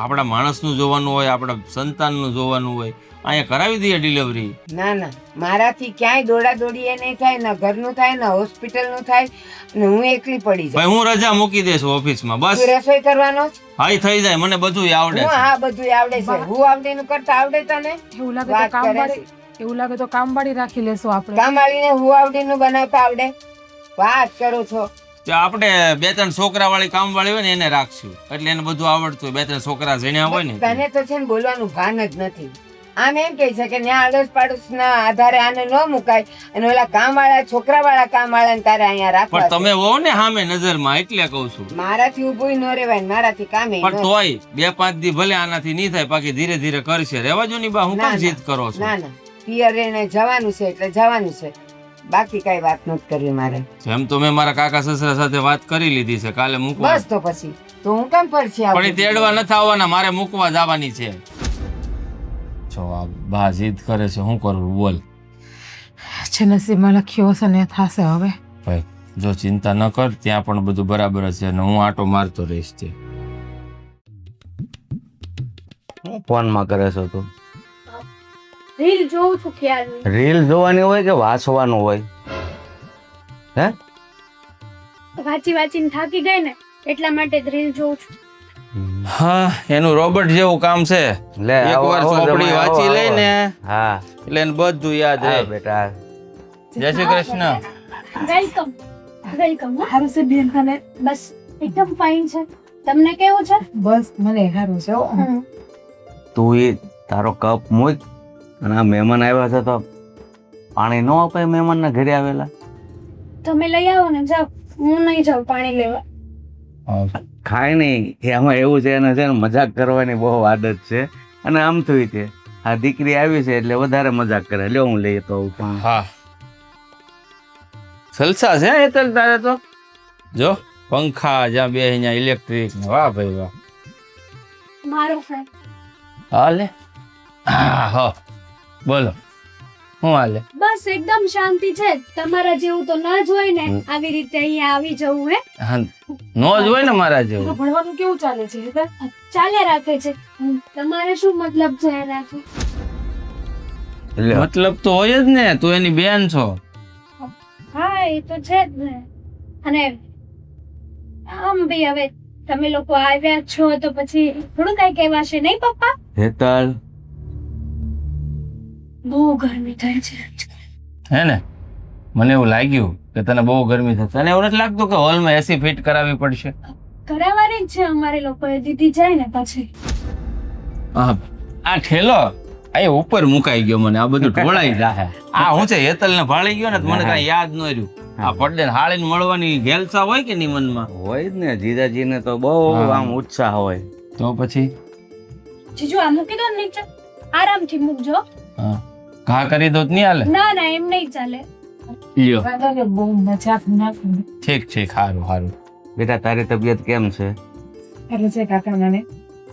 આપણા માણસનું જોવાનું હોય, આપણા સંતાનનું જોવાનું હોય. અહીંયા કરાવી દઈએ ડિલિવરી. ના ના, મારાથી ક્યાંય દોડાદોડી એ નહીં થાય, ના ઘરનું થાય ના હોસ્પિટલનું થાય, અને હું એકલી પડી ભાઈ, જાઉં. હું રજા મૂકી દઈશ ઓફિસમાં, બસ. તું રસોઈ કરવાનો જ? હાઈ થઈ જાય, મને બધું આવડે હું છે. હા બધું આવડે છે. હું આવડેનું કરતા આવડે તને? એવું લાગે તો વાત કરે કામવાળી, એવું લાગે તો કામવાળી રાખી લેશું આપણે. કામવાળીને હું આવડેનું બનાવતા આવડે? વાત કરો છો? તો આપણે 2-3 છોકરાવાળી કામવાળી હોય ને એને રાખશું, એટલે એને બધું આવડતું હોય. 2-3 છોકરા જણ્યા હોય ને. તને તો છે ને બોલવાનું ભાન જ નથી. આમ એમ કહે છે કે ત્યાં આડોશ પાડોશના આધારે આને ન મુકાય, અને ઓલા કામવાળા છોકરાવાળા કામવાળાને તારે અહીંયા રાખવા પણ તમે હો ને સામે નજરમાં, એટલે કહું છું. છે. મારાથી ઊભું ન રહેવાય, મારાથી કામે ન પણ તોય 2-5 દી ભલે આનાથી નહીં થાય, બાકી ધીરે ધીરે કરશે. રહેવા જો ની બા, હું ના, કેમ ના. જીદ કરો છો? ના ના, પિયર એને જવાનું છે એટલે જવાનું છે, બાકી કઈ વાત નથી કરવી મારે. જેમ તો મેં મારા કાકા સસરા સાથે વાત કરી લીધી છે, કાલે મૂકવા. બસ તો પછી તો હું કેમ ફરছি પણ એ તેડવા નથી આવવાના, મારે મૂકવા જવાની છે. જો આ બા જીદ કરે છે, શું કરવું બોલ? છે નસીબમાં લખ્યો હશે ને થશે. હવે ભાઈ જો ચિંતા ન કર, ત્યાં પણ બધું બરાબર જ છે, અને હું આટો મારતો રહીશ. તે ફોનમાં કરે છે તું? રીલ જોઉં છું ખ્યાલ રીલ જોવાની હોય કે વાંચવાનું હોય? હે? વાંચી વાંચીને થાકી ગઈ ને એટલા માટે જ રીલ જોઉં છું. હા, એનું રોબોટ જેવું કામ છે. લે એકવાર ચોપડી વાંચી લે ને હા એટલે એને બધું યાદ હા રહે. બેટા, જય શ્રી કૃષ્ણ. Welcome welcome. સારું છે બેન તને? બસ એકદમ ફાઇન છે. તમને કેવું છે? બસ મને સારું છે હો. તું એ તારો કપ મૂક, અને આ મહેમાન આવ્યા છે તો પાણી ન અપાય મહેમાનના ઘરે આવેલા? તમે લઈ આવો ને, જાઓ. હું નહીં જાઉં પાણી લેવા. ખાય નહીં, એમાં એવું છે, એને છે ને મજાક કરવાની બહુ આદત છે, અને આમ થયું છે આ દીકરી આવી છે એટલે વધારે મજાક કરે. લ્યો હું લઈ તો આવું પણ. હા, સલસા છે હેતલ તારે તો. જો પંખા જ્યાં બે અહીંયા ઇલેક્ટ્રિક. વાહ ભાઈ વાહ. મારો ફ્રેન્ડ. હાલે. હા હા, બોલો શું હાલે? બસ એકદમ શાંતિ છે. તમારા જેવું તો ના જ હોય ને આવી રીતે અહીંયા આવી જવું. હે, હા, નો જ હોય ને મારા તો જેવું. ભણવાનું કેવું ચાલે છે હેતલ? ચાલ્યા રાખે છે. તમારે શું મતલબ છે એનાથી? લ્યો. મતલબ તો હોય જ ને, તું એની બેન છો. હા એ તો છે જ ને. અને આમ બી હવે તમે લોકો આવ્યા છો તો પછી થોડું કઈ કહેવાશે નહીં પપ્પા? હેતલ, બહુ ગરમી થાય છે હે ને મને એવું લાગ્યું કે તને બહુ ગરમી થશે તને એવું નથી લાગતું કે હોલમાં એસી ફિટ કરાવવી પડશે? કરાવવાની જ છે અમારે લોકોએ, દીદી જાય ને પછી. હા, આ ઠેલો આ ઉપર મુકાઈ ગયો, મને આ બધું ઢોળાઈ જાય. આ હું છે હેતલ ને ભાળી ગયો ને તો મને કઈ યાદ ન રહ્યું. આ પડદે હાળીને મળવાની ઘેલસા હોય કે નહીં મનમાં? હોય જ ને, જીજાજીને તો બહુ આમ ઉત્સાહ હોય. તો પછી જીજુ આ મૂકી દો ને નીચે, આરામથી મૂકજો. હા, ઘા કરી દો તો નહીં હાલે? ના ના એમ નહીં ચાલે. લ્યો, વાંધો બહુ મજાક ના કરે. ઠીક ઠીક, સારું સારું. બેટા તારી તબિયત કેમ છે? એટલે છે કાકા મને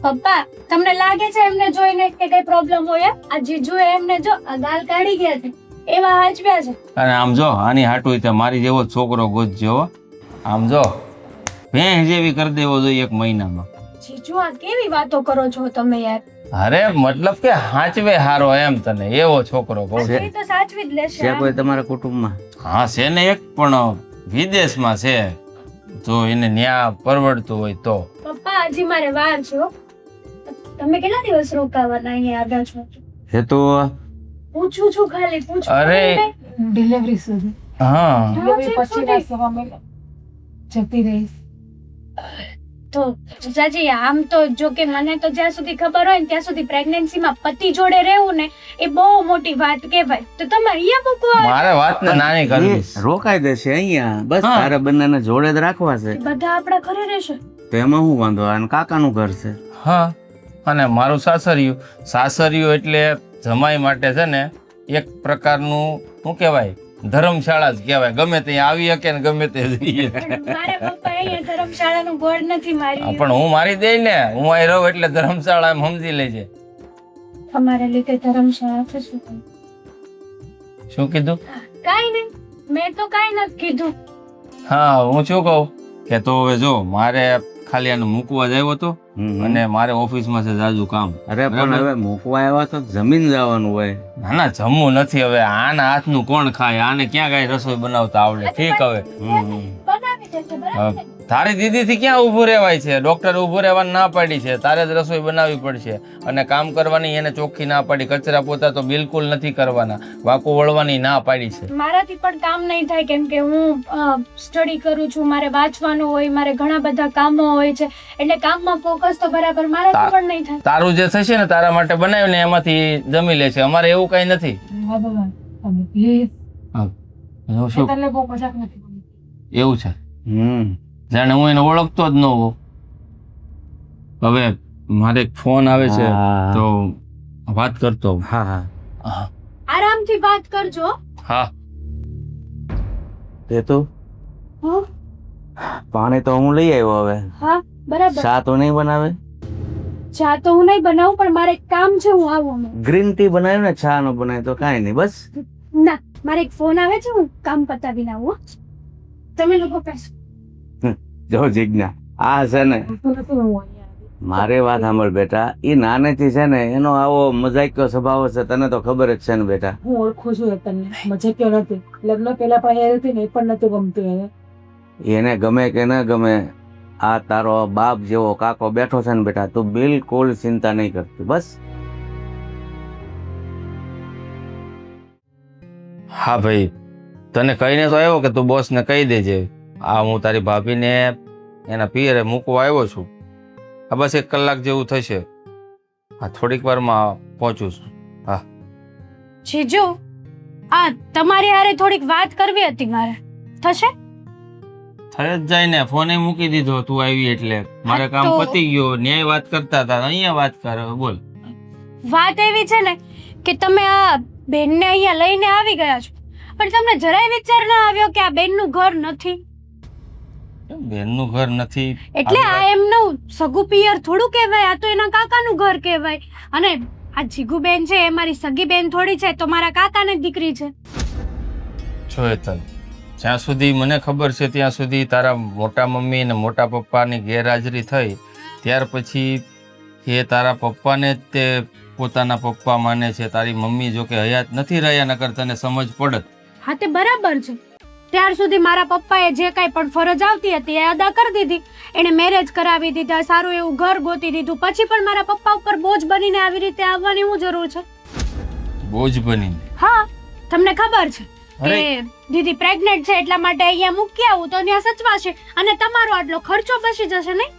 પપ્પા તમને લાગે છે એમને જોઈને કે કઈ પ્રોબ્લેમ હોય? આ જીજુ એમને જો આ ગાલ કાઢી ગયા છે, એવા હાચવ્યા છે. અને આમ જો આની હાટું તો મારી જેવો જ છોકરો ગોતજો હો. આમ જો ભેંસ જેવી કરી દેવો જોઈએ 1 મહિનામાં. જીજુ આ કેવી વાતો કરો છો તમે યાર? અરે મતલબ કે હાચવે હારો એમ તને એવો છોકરો કહું છું. એ તો સાચવી જ લેશે. છે કોઈ તમારા કુટુંબમાં? હા છે ને એક, પણ વિદેશમાં છે. જો એને ન્યા પરવડતું હોય તો. પપ્પા હજી મારે વાર છે હો. તમે કેટલા દિવસ રોકાવાના અહીંયા આવ્યા છો? એ તો પૂછું છું ખાલી પૂછું. અરે. ડિલિવરી સુધી હા, ડિલિવરી પછી ના સવા મહિના જતી રહીશ. તો જીજાજી આમ તો જો કે મને તો જ્યાં સુધી ખબર હોય ને ત્યાં સુધી પ્રેગ્નન્સીમાં પતિ જોડે રહેવું ને એ બહુ મોટી વાત કહેવાય. તો તમે અહીંયા મૂકવા મારે વાતને નાની કરવી છે. રોકાઈ દેશે અહીંયા, બસ હા. તારે બંનેને જોડે જ રાખવા છે. બધા આપણા ઘરે રહેશે. તો એમાં શું વાંધો? અને કાકાનું ઘર છે. હા, અને મારું સાસરિયું એટલે જમાઈ માટે છે ને એક પ્રકારનું શું કહેવાય, ધર્મશાળા જ કહેવાય. ગમે ત્યાં આવી શકે ને ગમે તે જઈએ. મારા પપ્પા અહીંયા ધર્મશાળાનું બોર્ડ નથી હા, મારી. પણ હું મારી દઈ ને, હું અહીં રહું એટલે ધર્મશાળા એમ સમજી લેજે. અમારા લીધે ધર્મશાળા થશે. શું કીધું? કાઈ નહીં, મેં તો કાઈ નથી કીધું. હા, હું શું કહું કે તો હવે જો મારે ખાલી આને મૂકવા જ આવ્યો હતો અને મારે ઓફિસમાં છે જાજુ કામ. અરે પણ હવે મૂકવા આવ્યા તો જમીન જવાનું હોય. ના ના, જમવું નથી હવે. આના હાથનું કોણ ખાય? આને ક્યાં કઈ રસોઈ બનાવતા આવડે? ઠીક હવે બનાવી દેશે બરાબર ને? તારી દીદી થી ક્યાં ઊભું રહેવાય છે? ડોક્ટર ઊભું રહેવાની ના પાડી છે. તારે જ રસોઈ બનાવવી પડશે અને કામ કરવાની એને ચોખ્ખી ના પાડી. કચરા પોતા તો બિલકુલ નથી કરવાના. વાંકું વળવાની ના પાડી છે. મારાથી પણ કામ નહીં થાય કેમ કે હું સ્ટડી કરું છું, મારે વાંચવાનું હોય, મારે ઘણા બધા કામો હોય છે એટલે કામમાં ફોકસ તો બરાબર મારાથી પણ નહીં થાય. તારું જે થશે ને તારા માટે બનાવીને એમાંથી જમી લે છે. અમારે એવું કઈ નથી. ભગવાન તમે પ્લીઝ શું તને બહુ મજાક નથી કરવી. એવું છે? જાણે હું એને ઓળખતો જ ન હોઉં. હવે મારે એક ફોન આવે છે તો વાત કરતો હોઉં. હા હા હા આરામથી વાત કરજો. હા. તે તો હા પાણી તો હું લઈ આવ્યો. હવે હા બરાબર. ચા તો નહીં બનાવે? ચા તો હું નહીં બનાવું પણ મારે એક કામ છે, હું આવું હમણાં. ગ્રીન ટી બનાવ્યું ને, ચા નો બનાવ્યો તો કાંઈ નહીં. બસ ના મારે એક ફોન આવે છે, હું કામ પતાવીને આવું હો. તમે લોકો પેસો. જો જિજ્ઞા, આ છે ને તો નથી હું અહીંયા આવી. મારે વાત સાંભળ બેટા. એ નાનેથી છે ને એનો આવો મજાક્યો સ્વભાવ છે, તને તો ખબર જ છે ને બેટા. હું ઓળખું છું તને. મજા ક્યો નથી. લગ્ન પહેલા પણ એ હતી ને એ પણ નથી ગમતું એને. એને ગમે કે ન ગમે, આ તારો બાપ જેવો કાકો બેઠો છે ને બેટા, તું બિલકુલ ચિંતા નહીં કરતી. બસ હા ભાઈ, તને કહીને તો આવ્યો કે તું બોસને કહી દેજે. આ હું તારી ભાભીને એના પિયરે મૂકવા આવ્યો છું. આ બસ 1 કલાક જેવું થશે. હા, થોડીક વારમાં પહોંચું છું. હા જીજુ આ તમારી હારે થોડીક વાત કરવી હતી મારે. થશે? થઈ જ જાય ને. ફોને મૂકી દીધો તું આવી એટલે. મારે કામ તો- પતી ગયો. ન્યાય વાત કરતા હતા, અહીંયા વાત કર. હવે બોલ. વાત એવી છે ને કે તમે આ બેનને અહીંયા લઈને આવી ગયા છો પણ તમને જરાય વિચાર ના આવ્યો કે આ બેનનું ઘર નથી. બેનનું ઘર નથી એટલે આ એમનું સગું પિયર થોડું કહેવાય, આ તો એના કાકાનું ઘર કહેવાય. અને આ જીગુ બેન છે એ મારી સગી બેન થોડી છે, તો મારા કાકાની દીકરી છે. છો હેતલ, જ્યાં સુધી મને ખબર છે ત્યાં સુધી તારા મોટા મમ્મી અને મોટા પપ્પાની ગેરહાજરી થઈ ત્યાર પછી એ તારા પપ્પાને જ તે પોતાના પપ્પા માને છે. તારી મમ્મી જો કે હયાત નથી રહ્યા, નકર તને સમજ પડત. હા તે બરાબર છે. ત્યાર સુધી મારા પપ્પાએ જે કાંઈ પણ ફરજ આવતી હતી એ અદા કરી દીધી. એણે મેરેજ કરાવી દીધા, સારું એવું ઘર ગોતી દીધું, પછી પણ મારા પપ્પા ઉપર બોજ બનીને આવી રીતે આવવાની શું જરૂર છે? બોજ બનીને. હા તમને ખબર છે અરે. કે દીદી પ્રેગ્નેન્ટ છે એટલા માટે અહીંયા મૂકી આવું તો ત્યાં સચવાશે અને તમારો આટલો ખર્ચો બચી જશે નહીં?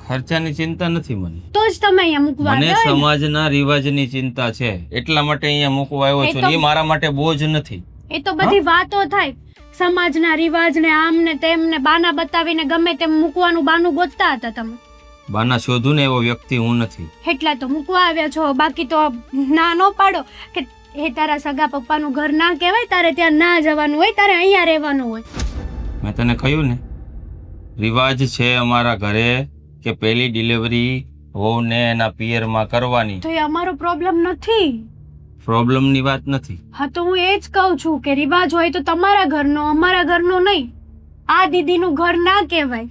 ખર્ચાની ચિંતા નથી મને. તો જ તમે અહીંયા મૂકવા મને આવ્યા હોય ને. સમાજના રિવાજની ચિંતા છે, એટલા માટે અહીંયા મૂકવા આવ્યો એ છું. તો- એ મારા માટે બોજ નથી. એ તો બધી વાતો થાય સમાજના રિવાજ ને આમ ને તેમ ને બાના બતાવીને ગમે તેમ મૂકવાનું બાનું ગોતતા હતા તમે, બાના શોધું ને એવો વ્યક્તિ હું નથી. એટલા તો મૂકવા આવ્યા છો. બાકી તો ના નો પાડો કે એ તારા સગા પપ્પાનું ઘર ના કહેવાય, તારે ત્યાં ના જવાનું હોય, તારે અહીંયા રહેવાનું હોય. મેં તને કહ્યું ને, રિવાજ છે અમારા ઘરે કે પહેલી ડિલિવરી વહુને એના પિયરમાં કરવાની. તો એ અમારો પ્રોબ્લેમ નથી. પ્રોબ્લેમની વાત નથી. હા તો હું એ જ કહું છું કે રિવાજ હોય તો તમારા ઘરનો, અમારા ઘરનો નહીં. આ દીદીનું ઘર ના કહેવાય.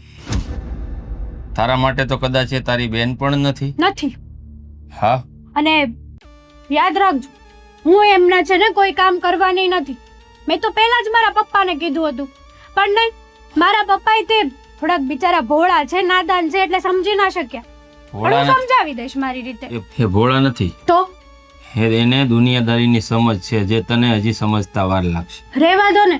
તારા માટે તો કદાચ એ તારી બેન પણ નથી. નથી. હા, અને યાદ રાખજો, હું એમના છે ને કોઈ કામ કરવાની નથી. મેં તો પહેલા જ મારા પપ્પાને કીધું હતું, પણ નહીં, મારા પપ્પાએ તે થોડાક બિચારા ભોળા છે, નાદાન છે એટલે સમજી ના શક્યા. પણ ભોળા હું નથી. સમજાવી દઈશ મારી રીતે. એ ભોળા નથી. તો એને દુનિયાદારીની સમજ છે જે તને હજી સમજતા વાર લાગશે. રહેવા દો ને,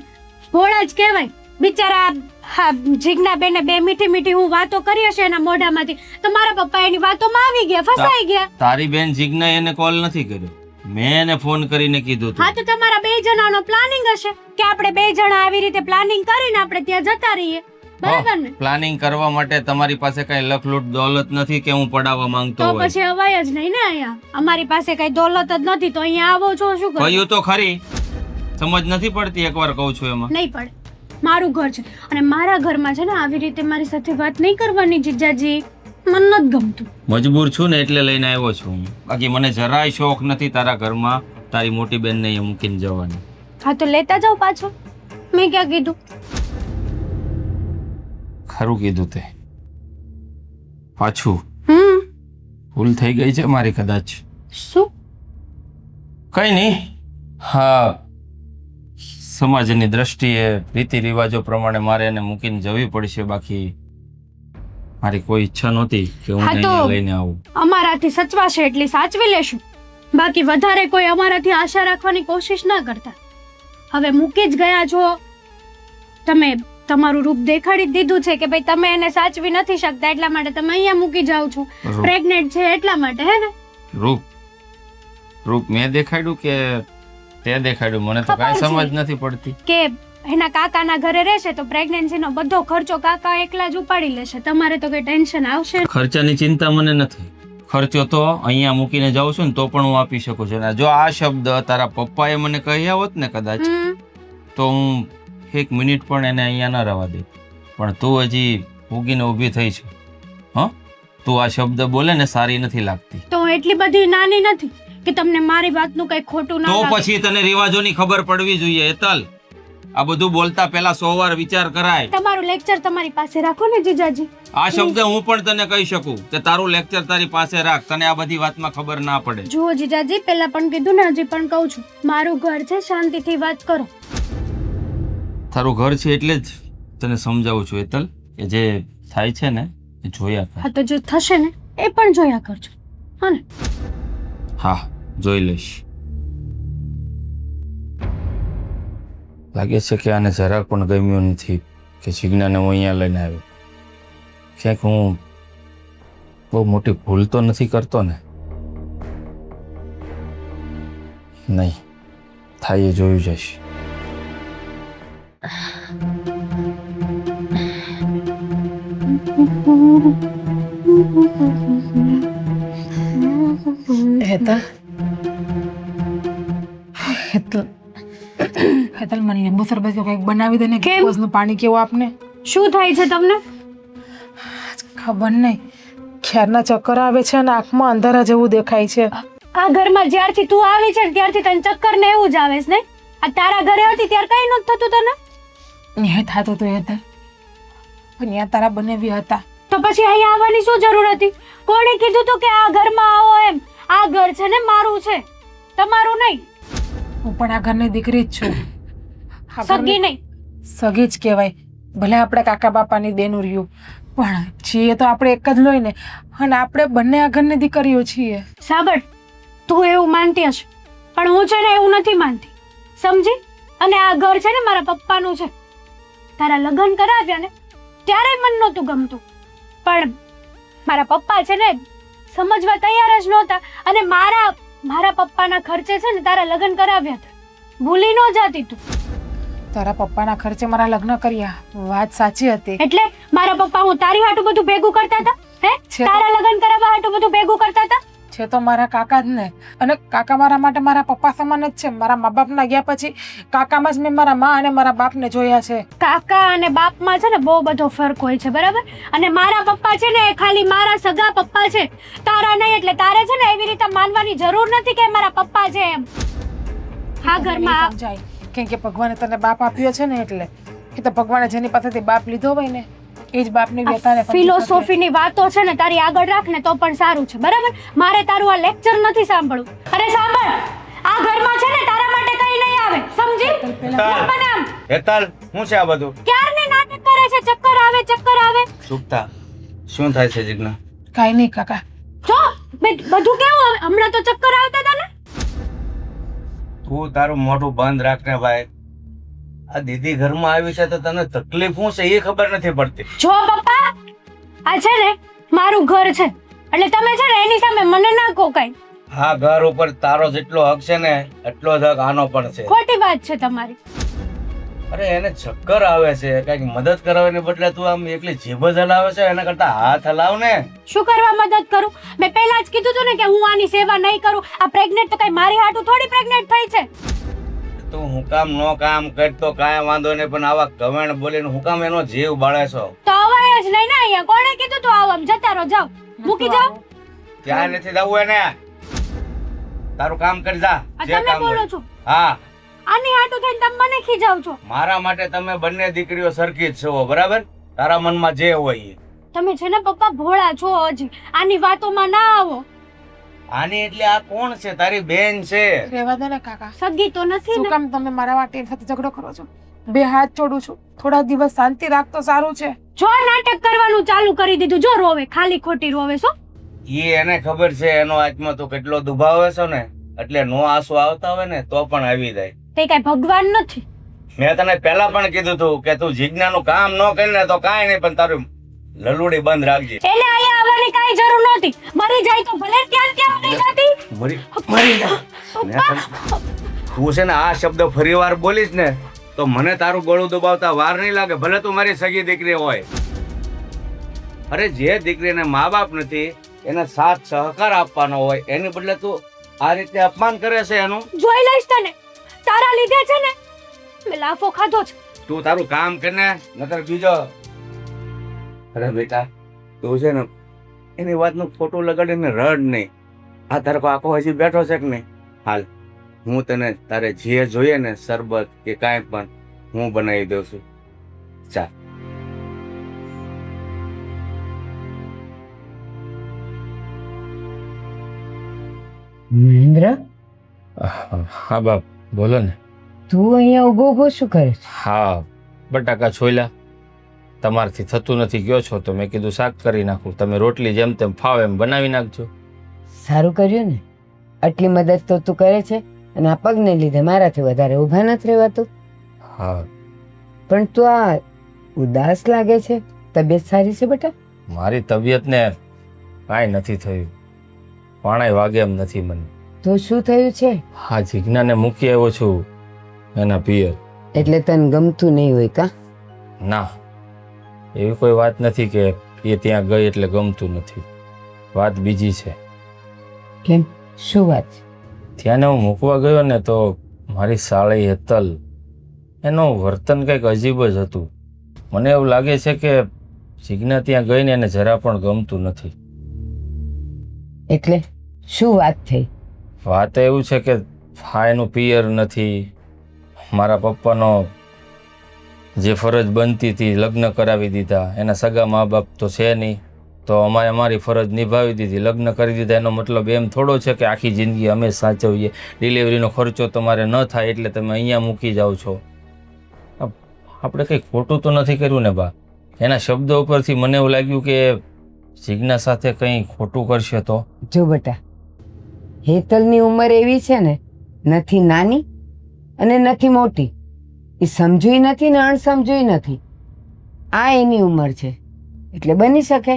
ભોળા જ કહેવાય. બિચારા હા જીજ્ઞાબેને બે મીઠી મીઠી હું વાતો કરી હશે એના મોઢામાંથી, તો મારા પપ્પા એની વાતોમાં આવી ગયા, ફસાઈ ગયા. તારી બેન જીજ્ઞા એને કોલ નથી કર્યો, મેં એને ફોન કરીને કીધું હા હતું. તો તમારા બે જણાનો પ્લાનિંગ હશે કે આપણે બે જણા આવી રીતે પ્લાનિંગ કરીને આપણે ત્યાં જતા રહીએ, બરાબર ને? પ્લાનિંગ કરવા માટે તમારી પાસે કઈ લખલૂટ દોલત નથી કે હું પડાવવા માંગતો તો હોય. પછી અવાય જ નહીં ને અહીંયા. અમારી પાસે કઈ દોલત જ નથી તો અહીંયા આવો છો શું કરો? કહ્યું તો ખરી, સમજ નથી પડતી. એકવાર કહું છું એમાં. નહીં પડે. મારું ઘર છે અને મારા ઘરમાં છે ને આવી રીતે મારી સાથે વાત નહીં કરવાની જીજાજી. મને નથી ગમતું. મજબૂર છું ને એટલે લઈને આવ્યો છું હું. બાકી મને જરાય શોખ નથી તારા ઘરમાં તારી મોટી બેનને અહીંયા મૂકીને જવાની. હા તો લેતા જાઓ પાછો. મેં ક્યાં કીધું? ખરું કીધું તે. પાછું ભૂલ થઈ ગઈ છે મારી કદાચ. શું? કઈ નહીં. હા, સમાજની દ્રષ્ટિએ રીતિ રિવાજો પ્રમાણે મારે એને મૂકીને જવી પડશે. બાકી મારી કોઈ ઈચ્છા નહોતી કે હું હા તો- અહીંયા લઈને આવું. અમારાથી સચવાશે એટલી સાચવી લેશું. બાકી વધારે કોઈ અમારાથી આશા રાખવાની કોશિશ ના કરતા. હવે મૂકી જ ગયા છો તમે, તમારું રૂપ દેખાડી જ દીધું છે કે ભાઈ તમે એને સાચવી નથી શકતા એટલા માટે તમે અહીંયા મૂકી જાઓ છો. રૂપ- પ્રેગ્નેન્ટ છે એટલા માટે, હે ને? રૂપ મેં દેખાડ્યું કે તે દેખાડ્યું? મને તો ખબર કાંઈ છે. સમજ નથી પડતી. કે એના કાકાના ઘરે રહેશે તો પ્રેગ્નન્સીનો બધો ખર્ચો કાકા એકલા જ ઉપાડી લેશે. તમારે તો કઈ ટેન્શન આવશે નહીં. ખર્ચાની ચિંતા મને નથી. ખર્ચો તો અહીંયા મૂકીને જાઉં છું ને તો પણ હું આપી શકું છું. અને જો આ શબ્દ તારા પપ્પાએ મને કહ્યા હોત ને કદાચ, હમ. તો હું એક મિનિટ પણ એને અહીંયા ન રહેવા દે. પણ તું હજી ઉગીને ઊભી થઈ છે. હા, તું આ શબ્દ બોલે ને સારી નથી લાગતી. તો હું એટલી બધી નાની નથી કે તમને મારી વાતનું કઈ ખોટું ના તો લાગે. પછી તને રિવાજોની ખબર પડવી જોઈએ હેતલ. આ બધું બોલતા પહેલા 100 વાર વિચાર કરાય. તમારું લેક્ચર તમારી પાસે રાખો ને જીજાજી. આ શબ્દ હું પણ તને કહી શકું કે તારું લેક્ચર તારી પાસે રાખ. તને આ બધી વાતમાં ખબર ના પડે. જુઓ જીજાજી, પહેલા પણ કીધું ને હજી પણ કહું છું, મારું ઘર છે, શાંતિથી વાત કરો. તારું ઘર છે એટલે જ તને સમજાવું છું હેતલ કે જે થાય છે ને એ જોયા કર. હા તો જો થશે ને એ પણ જોયા કરજો, હા ને? હા, જોઈ લઈશ. લાગે છે કે આને જરાક પણ ગમ્યું નથી કે જીજ્ઞાને હું અહીંયા લઈને આવ્યો. ક્યાંક હું બહુ મોટી ભૂલ તો નથી કરતો ને? નહીં થાય એ જોયું જઈશ. હેતલ હેતલ હેતલ મને લીંબુ શરબત કે કંઈક બનાવી દે ને. કેમ? ગ્લુકોઝનું પાણી કેવું આપને. શું થાય છે તમને? ખબર નહીં, ખ્યારના ચક્કર આવે છે અને આંખમાં અંધારા જેવું દેખાય છે. આ ઘરમાં જ્યારથી તું આવી છે ત્યારથી તને ચક્કર ને એવું જ આવે છે ને? આ તારા ઘરે હતી ત્યારે કઈ નહોતું થતું તને? ન્યાય થતો તો હેતલ, પણ ત્યાં તારા બનેવી હતા. તો પછી અહીંયા આવવાની શું જરૂર હતી? કોણે કીધું તું કે આ ઘરમાં આવો એમ? આ ઘર છે ને મારું છે, તમારું નહીં. હું પણ આ ઘરની દીકરી જ છું. આ સગી ઘરની- નહીં. સગી જ કહેવાય. ભલે આપણે કાકા બાપાની દેનું રહ્યું, પણ છીએ તો આપણે એક જ લોહી ને. અને આપણે બંને આ ઘરની દીકરીઓ છીએ. સાંભળ, તું એવું માનતી હશે, પણ હું છે ને એવું નથી માનતી, સમજી? અને આ ઘર છે ને મારા પપ્પાનું છે. તારા લગ્ન કરાવ્યા ને ત્યારે મને નહોતું ગમતું, પણ મારા પપ્પા છે ને સમજવા તૈયાર જ નહોતા, અને મારા પપ્પાના ખર્ચે છે ને તારા લગ્ન કરાવ્યા હતા. ભૂલી ન જાતી તું. તારા પપ્પાના ખર્ચે મારા લગ્ન કર્યા, વાત સાચી હતી. એટલે મારા પપ્પા હું તારી હાટું બધું ભેગું કરતા હતા? હે, છે. તારા લગ્ન કરાવવા હાટું બધું ભેગું કરતા હતા? છે તો મારા કાકા જ ને, અને કાકા મારા માટે મારા પપ્પા સમાન જ છે. મારા મા બાપના ગયા પછી કાકામાં જ મેં મારા મા અને મારા બાપને જોયા છે. કાકા અને બાપમાં છે ને બહુ બધો ફરક હોય છે, બરાબર? અને મારા પપ્પા છે ને એ ખાલી મારા સગા પપ્પા છે, તારા નહીં. એટલે તારે છે ને એવી રીતે માનવાની જરૂર નથી કે મારા પપ્પા છે એમ. હા, ઘરમાં સમજાય કેમ કે ભગવાને તને બાપ આપ્યો છે ને, એટલે એ તો ભગવાને જેની પાસેથી બાપ લીધો હોય ને એ જ બાપની વ્યથાને ફિલોસોફીની વાતો છે ને તારી આગળ રાખ ને તો પણ સારું છે, બરાબર? મારે તારું આ લેક્ચર નથી સાંભળવું. અરે સાંભળ, આ ઘરમાં છે ને તારા માટે કઈ નહીં આવે, સમજી? નામ હેતલ, શું છે આ બધું? ક્યારને નાટક કરે છે, ચક્કર આવે. ચૂપતા. શું થાય છે જીજ્ઞા? કાઈ નહીં કાકા. જો બધું કેવું આવે, હમણાં તો ચક્કર આવતા હતા ને. તું તારું મોઢું બંધ રાખ ને ભાઈ. આ દીદી ઘરમાં આવી છે તો તને તકલીફ શું છે એ ખબર નથી પડતી. જો પપ્પા, આ છે ને મારું ઘર છે, એટલે તમે છે ને એની સામે મને ના કહો કઈ. હા, ઘર ઉપર તારો જેટલો હક છે ને એટલો જ હક આનો પણ છે. ખોટી વાત છે તમારી. અરે એને ચક્કર આવે છે, કઈક મદદ કરાવવાને બદલે તું આમ એકલી જીભ જ હલાવે છે. એના કરતા હાથ હલાવ ને. શું કરવા મદદ કરું? મેં પહેલા જ કીધું હતું ને કે હું આની સેવા નહીં કરું. આ પ્રેગ્નેન્ટ તો કઈ મારી હાટુ થોડી પ્રેગ્નેન્ટ થઈ છે. તું હું કામ નો કામ કરતો કાંઈ વાંધો નહીં, પણ આવા કમેન્ટ બોલીને હું કામ એનો જીવ બાળે છો? તો અવાય જ નહીં ને અહીંયા. કોણે કીધું તું આવ? આમ જતા રહો, જાઓ, મૂકી જાઓ. ત્યાં નથી જવું એને. તારું કામ કરી જા. આ જે તમે કામ બોલો હોય. છો? હા, આની હાટુ થઈને તમે મને ખીજાવ છો. મારા માટે તમે બંને દીકરીઓ સરખી જ છો, બરાબર? તારા મનમાં જે હોય એ. તમે છે ને પપ્પા ભોળા છો હજી. આની વાતોમાં ના આવો. આની એટલે આ કોણ છે? તારી બેન છે. રહેવા દે ને કાકા. સગી તો નથી શું ને. કામ તમે મારા માટે એની સાથે ઝઘડો કરો છો? બે હાથ છોડું છું, થોડા દિવસ શાંતિ રાખ તો સારું છે. જો નાટક કરવાનું ચાલુ કરી દીધું, જો રોવે, ખાલી ખોટી રોવે. શું ઈ એને ખબર છે એનો આત્મા તો કેટલો દુભાવે છે ને, એટલે નો આંસુ આવતા હોય ને તો પણ આવી જાય. તે કઈ ભગવાન નથી. મેં તને પહેલા પણ કીધું હતું કે તું જીજ્ઞાનું કામ ન કરીને તો કાંઈ નહીં, પણ તારું લલુડી બંધ રાખજે. એને અહીંયા આવવાની કાઈ જરૂર નહોતી. મરી જાય તો ભલે ત્યાં મરી જાતી. મરી જા. તું છે ને આ શબ્દ ફરીવાર બોલીશ ને તો મને તારું ગળું દબાવતા વાર નહીં લાગે, ભલે તું મારી સગી દીકરી હોય. અરે જે દીકરીને મા બાપ નથી એને સાથ સહકાર આપવાનો હોય, એની બદલે તું આ રીતે અપમાન કરે છે એનું. જોઈ લઈશ તને. તારા લીધે છે ને મેં લાફો ખાધો છે. તું તારું કામ કરીને નતર બીજો. અરે બેટા, તું છે ને એની વાતનું ખોટું લગાડીને રડ નહીં. આ તારો આખો હજી બેઠો છે કે નહીં? હાલ, હું તને તારે જે જોઈએ ને શરબત કે કાંઈ પણ હું બનાવી દઉં છું. ચાલ. મહેન્દ્ર, હા બાપ, બોલો ને. તું અહીંયા ઊભો ઊભો શું કરે છે? હા, બટાકા છોલ્યા. તમારથી થતું નથી ગયો છો તો મેં કીધું શાક કરી નાખું. તમે રોટલી જેમ તેમ ફાવે એમ બનાવી નાખજો. સારું કર્યું ને. આટલી મદદ તો તું કરે છે, અને આ પગને લીધે મારાથી વધારે ઊભા નથી રહેવાતું. હા, પણ તું આ ઉદાસ લાગે છે. તબિયત સારી છે બેટા? મારી તબિયતને કાંઈ નથી થયું, પાણાય વાગે એમ નથી મને. તો શું થયું છે? હા, જીજ્ઞાને મૂકી આવ્યો છું એના પિયર. એટલે તને ગમતું નહીં હોય કા? ના, એવી કોઈ વાત નથી કે એ ત્યાં ગઈ એટલે ગમતું નથી. વાત બીજી છે. કેમ? શું વાત છે? ત્યાંને હું મૂકવા ગયો ને તો મારી સાળી હેતલ, એનું વર્તન કંઈક અજીબ જ હતું. મને એવું લાગે છે કે જીજ્ઞા ત્યાં ગઈને એને જરા પણ ગમતું નથી. એટલે શું વાત થઈ? વાત એવું છે કે હા, એનું પિયર નથી. મારા પપ્પાનો જે ફરજ બનતી હતી લગ્ન કરાવી દીધા. એના સગા મા બાપ તો છે નહીં, તો અમારે અમારી ફરજ નિભાવી દીધી, લગ્ન કરી દીધા. એનો મતલબ એમ થોડો છે કે આખી જિંદગી અમે સાચવીએ. ડિલિવરીનો ખર્ચો તમારે ન થાય એટલે તમે અહીંયા મૂકી જાઓ છો. આપણે કંઈ ખોટું તો નથી કર્યું ને બા? એના શબ્દો ઉપરથી મને એવું લાગ્યું કે જીજ્ઞા સાથે કંઈ ખોટું કરશે તો. જો બેટા, હેતલની ઉંમર એવી છે ને, નથી નાની અને નથી મોટી. એ સમજુય નથી ને અણસમજુય નથી. આ એની ઉંમર છે. એટલે બની શકે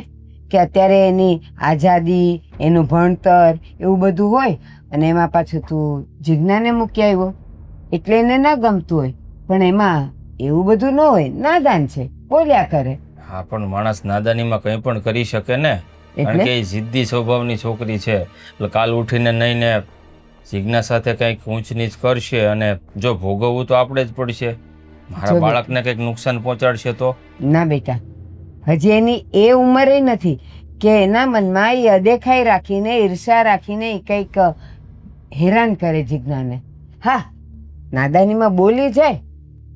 કે અત્યારે એની આઝાદી, એનું ભણતર એવું બધું હોય અને એમાં પાછું તું જિજ્ઞાને મૂકી આવ્યો એટલે એને ના ગમતું હોય. પણ એમાં એવું બધું ન હોય, નાદાન છે, બોલ્યા કરે. હા, પણ માણસ નાદાનીમાં કંઈ પણ કરી શકે ને. કારણ એટલે કે એ જિદ્દી સ્વભાવની છોકરી છે. એટલે કાલ ઉઠીને નહીં ને જિજ્ઞા સાથે કંઈક ઊંચ નીચ કરશે અને જો ભોગવવું તો આપણે જ પડશે. મારા જો બાળકને કંઈક નુકસાન પહોંચાડશે તો? ના બેટા, હજી એની એ ઉંમરે નથી કે એના મનમાં એ અદેખાઈ રાખીને, ઈર્ષા રાખીને એ કંઈક હેરાન કરે જિજ્ઞાને. હા, નાદાનીમાં બોલી જાય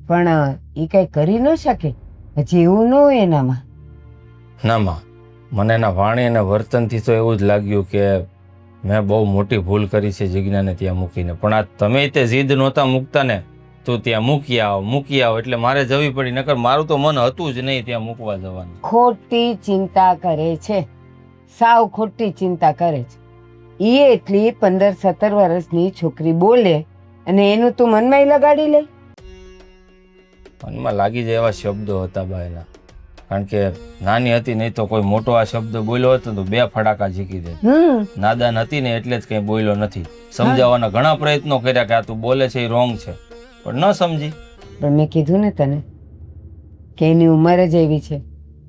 પણ એ કંઈ કરી ન શકે. હજી એવું ન હોય એનામાં. ના માં, મને એના વાણી અને વર્તનથી તો એવું જ લાગ્યું કે મેં બહુ મોટી ભૂલ કરી છે જિજ્ઞાને ત્યાં મૂકીને. પણ આ તમે તે જીદ નહોતા મૂકતા ને, તું ત્યાં મૂકી આવ એટલે મારે જવી પડી. નકર મારું તો મન હતું જ નહીં ત્યાં મૂકવા જવાનું. ખોટી ચિંતા કરે છે, સાવ ખોટી ચિંતા કરે છે. એ એટલી 15-17 વર્ષની છોકરી બોલે અને એનું તું મનમાં લગાડી લે. મનમાં લાગી જાય એવા શબ્દો હતા બા એના. કારણ કે નાની હતી નહીં તો કોઈ મોટો આ શબ્દ બોલ્યો હતો તો 2 ફડાકા ઝીકી દે. નાદાન હતી ને એટલે જ કંઈ બોલ્યો નથી. સમજાવવાના ઘણા પ્રયત્નો કર્યા કે આ તું બોલે છે એ રોંગ છે, પણ ન સમજી. પણ મેં કીધું ને તને કે એની ઉંમર જ એવી છે,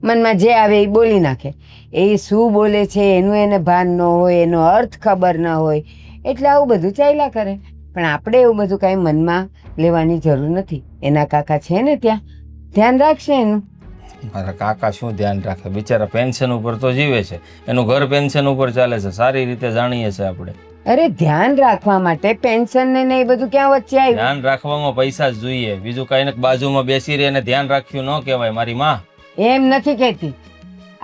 મનમાં જે આવે એ બોલી નાખે. એ શું બોલે છે એનું એને ભાન ન હોય, એનો અર્થ ખબર ન હોય એટલે આવું બધું ચાલ્યા કરે. પણ આપણે એવું બધું કાંઈ મનમાં લેવાની જરૂર નથી. એના કાકા છે ને ત્યાં, ધ્યાન રાખશે એનું. મારા કાકા શું ધ્યાન રાખે? બિચારા પેન્શન ઉપર તો જીવે છે, એનું ઘર પેન્શન ઉપર ચાલે છે, સારી રીતે જાણીએ છીએ આપણે. અરે ધ્યાન રાખવા માટે પેન્શન ને એ બધું ક્યાં વચ્ચે આવ્યું? ધ્યાન રાખવામાં પૈસા જ જોઈએ, બીજું કઈ ને. બાજુમાં બેસી રહે અને ધ્યાન રાખ્યું ન કહેવાય મારી માં. એમ નથી કહેતી.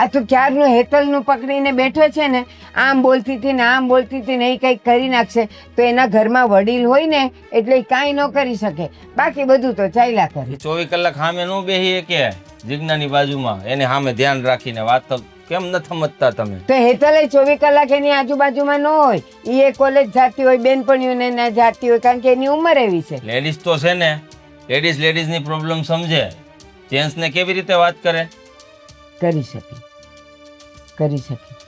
આ તું ક્યારનું હેતલનું પકડીને બેઠો છે ને, આમ બોલતી હતી ને આમ બોલતી હતી ને એ કંઈક કરી નાખશે તો એના ઘરમાં વડીલ હોય ને એટલે એ કાંઈ ન કરી શકે. બાકી બધું તો ચાલ્યા કરે. 24 કલાક સામે ન બેહી કે જિજ્ઞાની બાજુમાં એને સામે ધ્યાન રાખીને વાત તો કેમ ન સમજતા તમે? તો હેતલે 24 કલાક એની આજુબાજુમાં ન હોય. એ કોલેજ જાતી હોય, બેનપણીઓને ના જાતી હોય, કારણ કે એની ઉંમર એવી છે. લેડીઝ તો છે ને, લેડીઝની પ્રોબ્લેમ સમજે. જેન્ટ્સને કેવી રીતે વાત કરે? કરી શકે.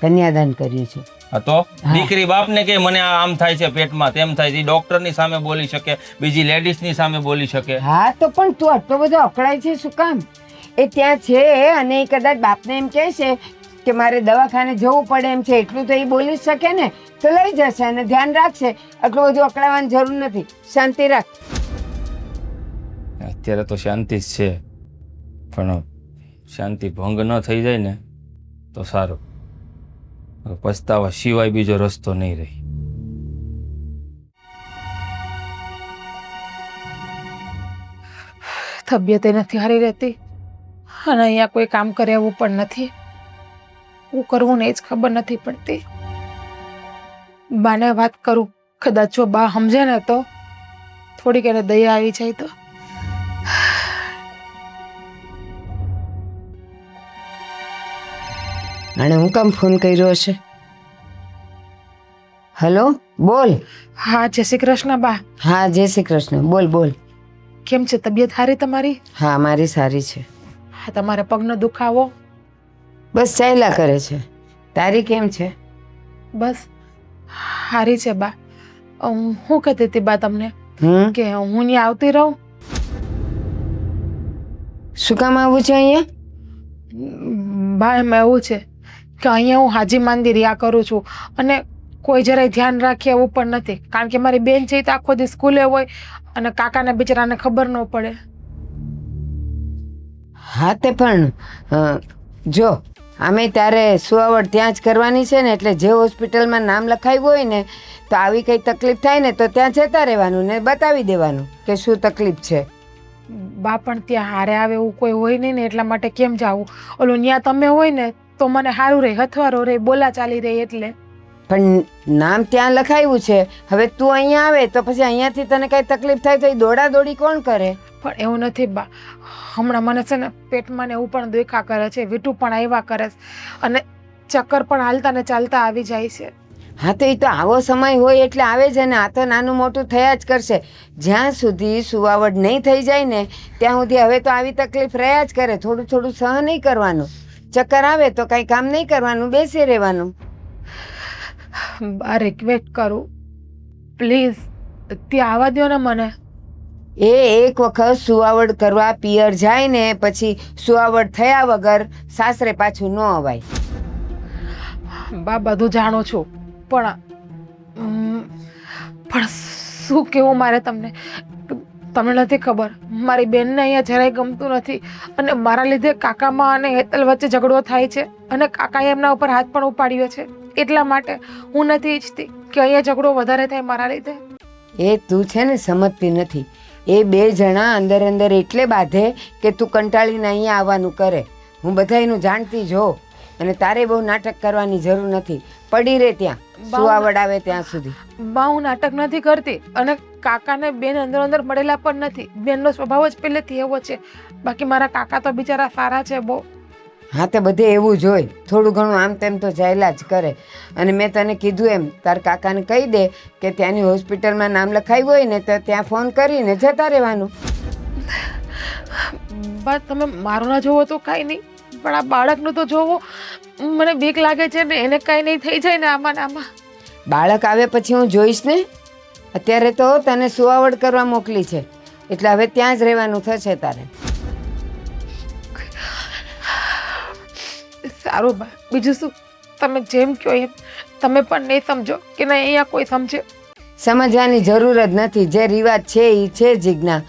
કન્યાદાન કર્યું છે. હા તો દીકરી બાપને કે મને આમ થાય છે પેટમાં, તેમ થાય છે, ડોક્ટરની સામે બોલી શકે, બીજી લેડીઝની સામે બોલી શકે. હા તો પણ તું આટલો બધો અકળાય છે શું કામ? એ ત્યાં છે અને એ કદાચ બાપને એમ કહે છે કે મારે દવાખાને જવું પડે એમ છે, એટલું તો એ બોલી શકે ને, તો લઈ જશે અને ધ્યાન રાખશે. આટલું બધું અકળાવવાની જરૂર નથી. શાંતિ રાખ. અત્યારે તો શાંતિ જ છે, પણ શાંતિ ભંગ ન થઈ જાય ને તો સારું. પછતાવા સિવાય બીજો રસ્તો નહીં રહી. તબિયત નથી હારી રહેતી અને અહીંયા કોઈ કામ કરે એવું પણ નથી. શું કરવું ને એ જ ખબર નથી પડતી. બાને વાત કરું, કદાચ જો બા સમજે ને તો થોડીક એને દયા આવી જાય તો. અને હું કામ ફોન કર્યો હશે? હલો, બોલ. હા, જય શ્રી કૃષ્ણ બા. હા, જય શ્રી કૃષ્ણ. બોલ. કેમ છે તબિયત સારી તમારી? હા, મારી સારી છે. હા, તમારે પગનો દુખાવો? બસ ચાલ્યા કરે છે. તારી કેમ છે? બસ સારી છે બા. હું કહેતી હતી બા તમને કે હું ત્યાં આવતી રહું. શું કામ આવું છે અહીંયા? બા એમાં એવું છે કે અહીંયા હું હાજી માંદી રહ્યા કરું છું અને કોઈ જરાય ધ્યાન રાખે એવું પણ નથી. કારણ કે મારી બેન છે એ તો આખો દી સ્કૂલે હોય અને કાકાના બિચારાને ખબર ન પડે. હા તે પણ જો આમે તારે સુવાવડ ત્યાં જ કરવાની છે ને, એટલે જે હોસ્પિટલમાં નામ લખાવ્યું હોય ને તો આવી કંઈ તકલીફ થાય ને તો ત્યાં જતા રહેવાનું ને બતાવી દેવાનું કે શું તકલીફ છે. બા પણ ત્યાં હારે આવે એવું કોઈ હોય નહીં ને, એટલા માટે કેમ જાવું? ઓલું ત્યાં તમે હોય ને તો મને સારું રહે, હથવારો રહે, બોલા ચાલી રહે. એટલે પણ નામ ત્યાં લખાવ્યું છે, હવે તું અહીંયા આવે તો પછી અહીંયાથી તને કઈ તકલીફ થાય તો એ દોડા દોડી કોણ કરે? પણ એવું નથી બા. હમણાં મને છે ને પેટમાં ને એવું પણ દુખા કરે છે, વીટું પણ આવ્યા કરે છે અને ચક્કર પણ હાલતા ને ચાલતા આવી જાય છે. હા તો એ તો આવો સમય હોય એટલે આવે છે ને. આ તો નાનું મોટું થયા જ કરશે. જ્યાં સુધી સુવાવડ નહીં થઈ જાય ને ત્યાં સુધી હવે તો આવી તકલીફ રહ્યા જ કરે. થોડું થોડું સહન નહીં કરવાનું. ચક્કર આવે તો કાંઈ કામ નહીં કરવાનું, બેસી રહેવાનું. બા રિક્વેસ્ટ કરું પ્લીઝ, ત્યાં આવવા દો ને મને. એ એક વખત સુવાવડ કરવા પિયર જાય ને પછી સુવાવડ થયા વગર સાસરે પાછું ન અવાય. બા બધું જાણું છું પણ શું કેવું મારે તમને? તમને નથી ખબર, મારી બેનને અહીંયા જરાય ગમતું નથી અને મારા લીધે કાકામાં અને હેતલ વચ્ચે ઝઘડો થાય છે અને કાકાએ એમના ઉપર હાથ પણ ઉપાડ્યો છે. એટલા માટે હું નથી ઈચ્છતી કે અહીંયા ઝઘડો વધારે થાય મારા લીધે. એ તું છે ને સમજતી નથી. એ બે જણા અંદર અંદર એટલે બાંધે કે તું કંટાળીને અહીંયા આવવાનું કરે. હું બધાયનું જાણતી જો, અને તારે બહુ નાટક કરવાની જરૂર નથી. પડી રહે ત્યાં સુવાવડ આવે ત્યાં સુધી. બા હું નાટક નથી કરતી અને કાકાને બેન અંદર અંદર મળેલા પણ નથી. બેનનો સ્વભાવ જ પહેલેથી એવો છે. બાકી મારા કાકા તો બિચારા સારા છે બહુ. હા તો બધે એવું જ હોય. થોડું ઘણું આમ તેમ તો ચાલ્યા જ કરે. અને મેં તને કીધું એમ તાર કાકાને કહી દે કે ત્યાંની હોસ્પિટલમાં નામ લખાવ્યું હોય ને તો ત્યાં ફોન કરીને જતા રહેવાનું. બા તમે મારું ના જોવો તો કાંઈ નહીં, પણ આ બાળકનું તો જોવો. મને બીક લાગે છે ને એને કાંઈ નહીં થઈ જાય ને આમાં ને આમાં. બાળક આવે પછી હું જોઈશ ને. અત્યારે તો તને સુવાવડ કરવા મોકલી છે એટલે હવે ત્યાં જ રહેવાનું થશે તારે. સારું બા, બીજું શું? તમે જેમ કહો એમ. તમે પણ નહીં સમજો કે નહીં અહીંયા કોઈ સમજે. સમજવાની જરૂર જ નથી. જે રિવાજ છે એ છે જીજ્ઞા.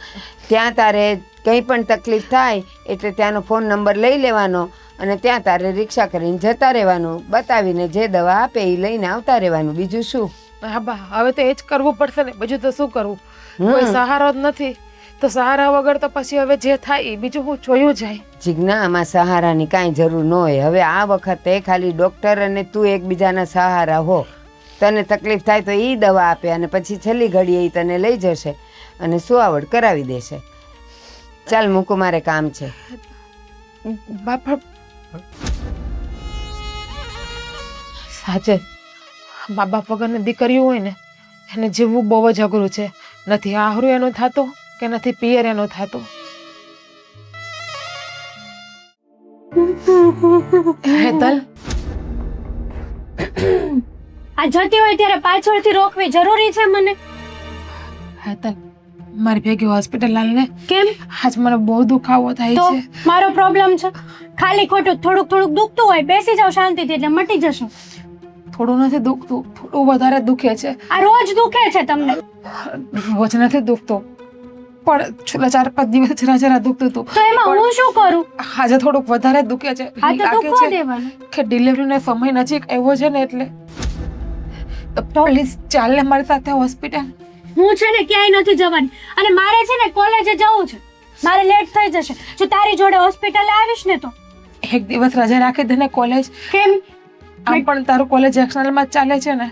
ત્યાં તારે કંઈ પણ તકલીફ થાય એટલે ત્યાંનો ફોન નંબર લઈ લેવાનો અને ત્યાં તારે રિક્ષા કરીને જતા રહેવાનું. બતાવીને જે દવા આપે એ લઈને આવતા રહેવાનું. બીજું શું? હા બા, હવે તો એ જ કરવું પડશે ને. બીજું તો શું કરવું? કોઈ સહારો જ નથી તો સહારા વગર તો પછી હવે જે થાય એ બીજું હું જોયું જાય. જીજ્ઞા, આમાં સહારાની કાંઈ જરૂર ન હોય. હવે આ વખતે ખાલી ડૉક્ટર અને તું એકબીજાના સહારા હો. તને તકલીફ થાય તો એ દવા આપે અને પછી છેલ્લી ઘડીએ એ તને લઈ જશે અને સુવાવડ કરાવી દેશે. ચાલ મૂકું, મારે કામ છે. બાપા સાચે મા બાપ વગરની દીકરીઓ હોય ને એને જીવવું બહુ જ અઘરું છે. નથી આહરું એનું થતું કે નથી પિયર એનું થતું. હેતલ, આ જતી હોય ત્યારે પાછળથી રોકવી જરૂરી છે મને. હેતલ મારી ભેગી હોસ્પિટલ લાલને. કેમ? આજ મને બહુ દુખાવો થાય તો છે. મારો પ્રોબ્લેમ છે? ખાલી ખોટું થોડુંક થોડુંક દુખતું હોય, બેસી જાવ શાંતિથી એટલે મટી જશે. થોડું નથી દુખતું, થોડું વધારે દુખે છે. આ રોજ દુખે છે તમને? રોજ નથી દુખતું પણ છેલ્લા 4-5 દિવસ જરા જરા દુખતું હતું. તો એમાં હું શું કરું? આજે થોડુંક વધારે દુખે છે. આ તો લાગે દુખવા છે દેવાનું. કે ડિલિવરીનો સમય નજીક આવ્યો છે ને એટલે. પ્લીઝ ચાલ ને મારી સાથે હોસ્પિટલ. હું છે ને ક્યાંય નથી જવાની અને મારે છે ને કોલેજે જવું છે. મારે લેટ થઈ જશે જો તારી જોડે હોસ્પિટલે આવીશ ને તો. એક દિવસ રજા રાખી દે ને કોલેજ. કેમ? આમ પણ તારું કોલેજ એક્સટર્નલમાં જ ચાલે છે ને.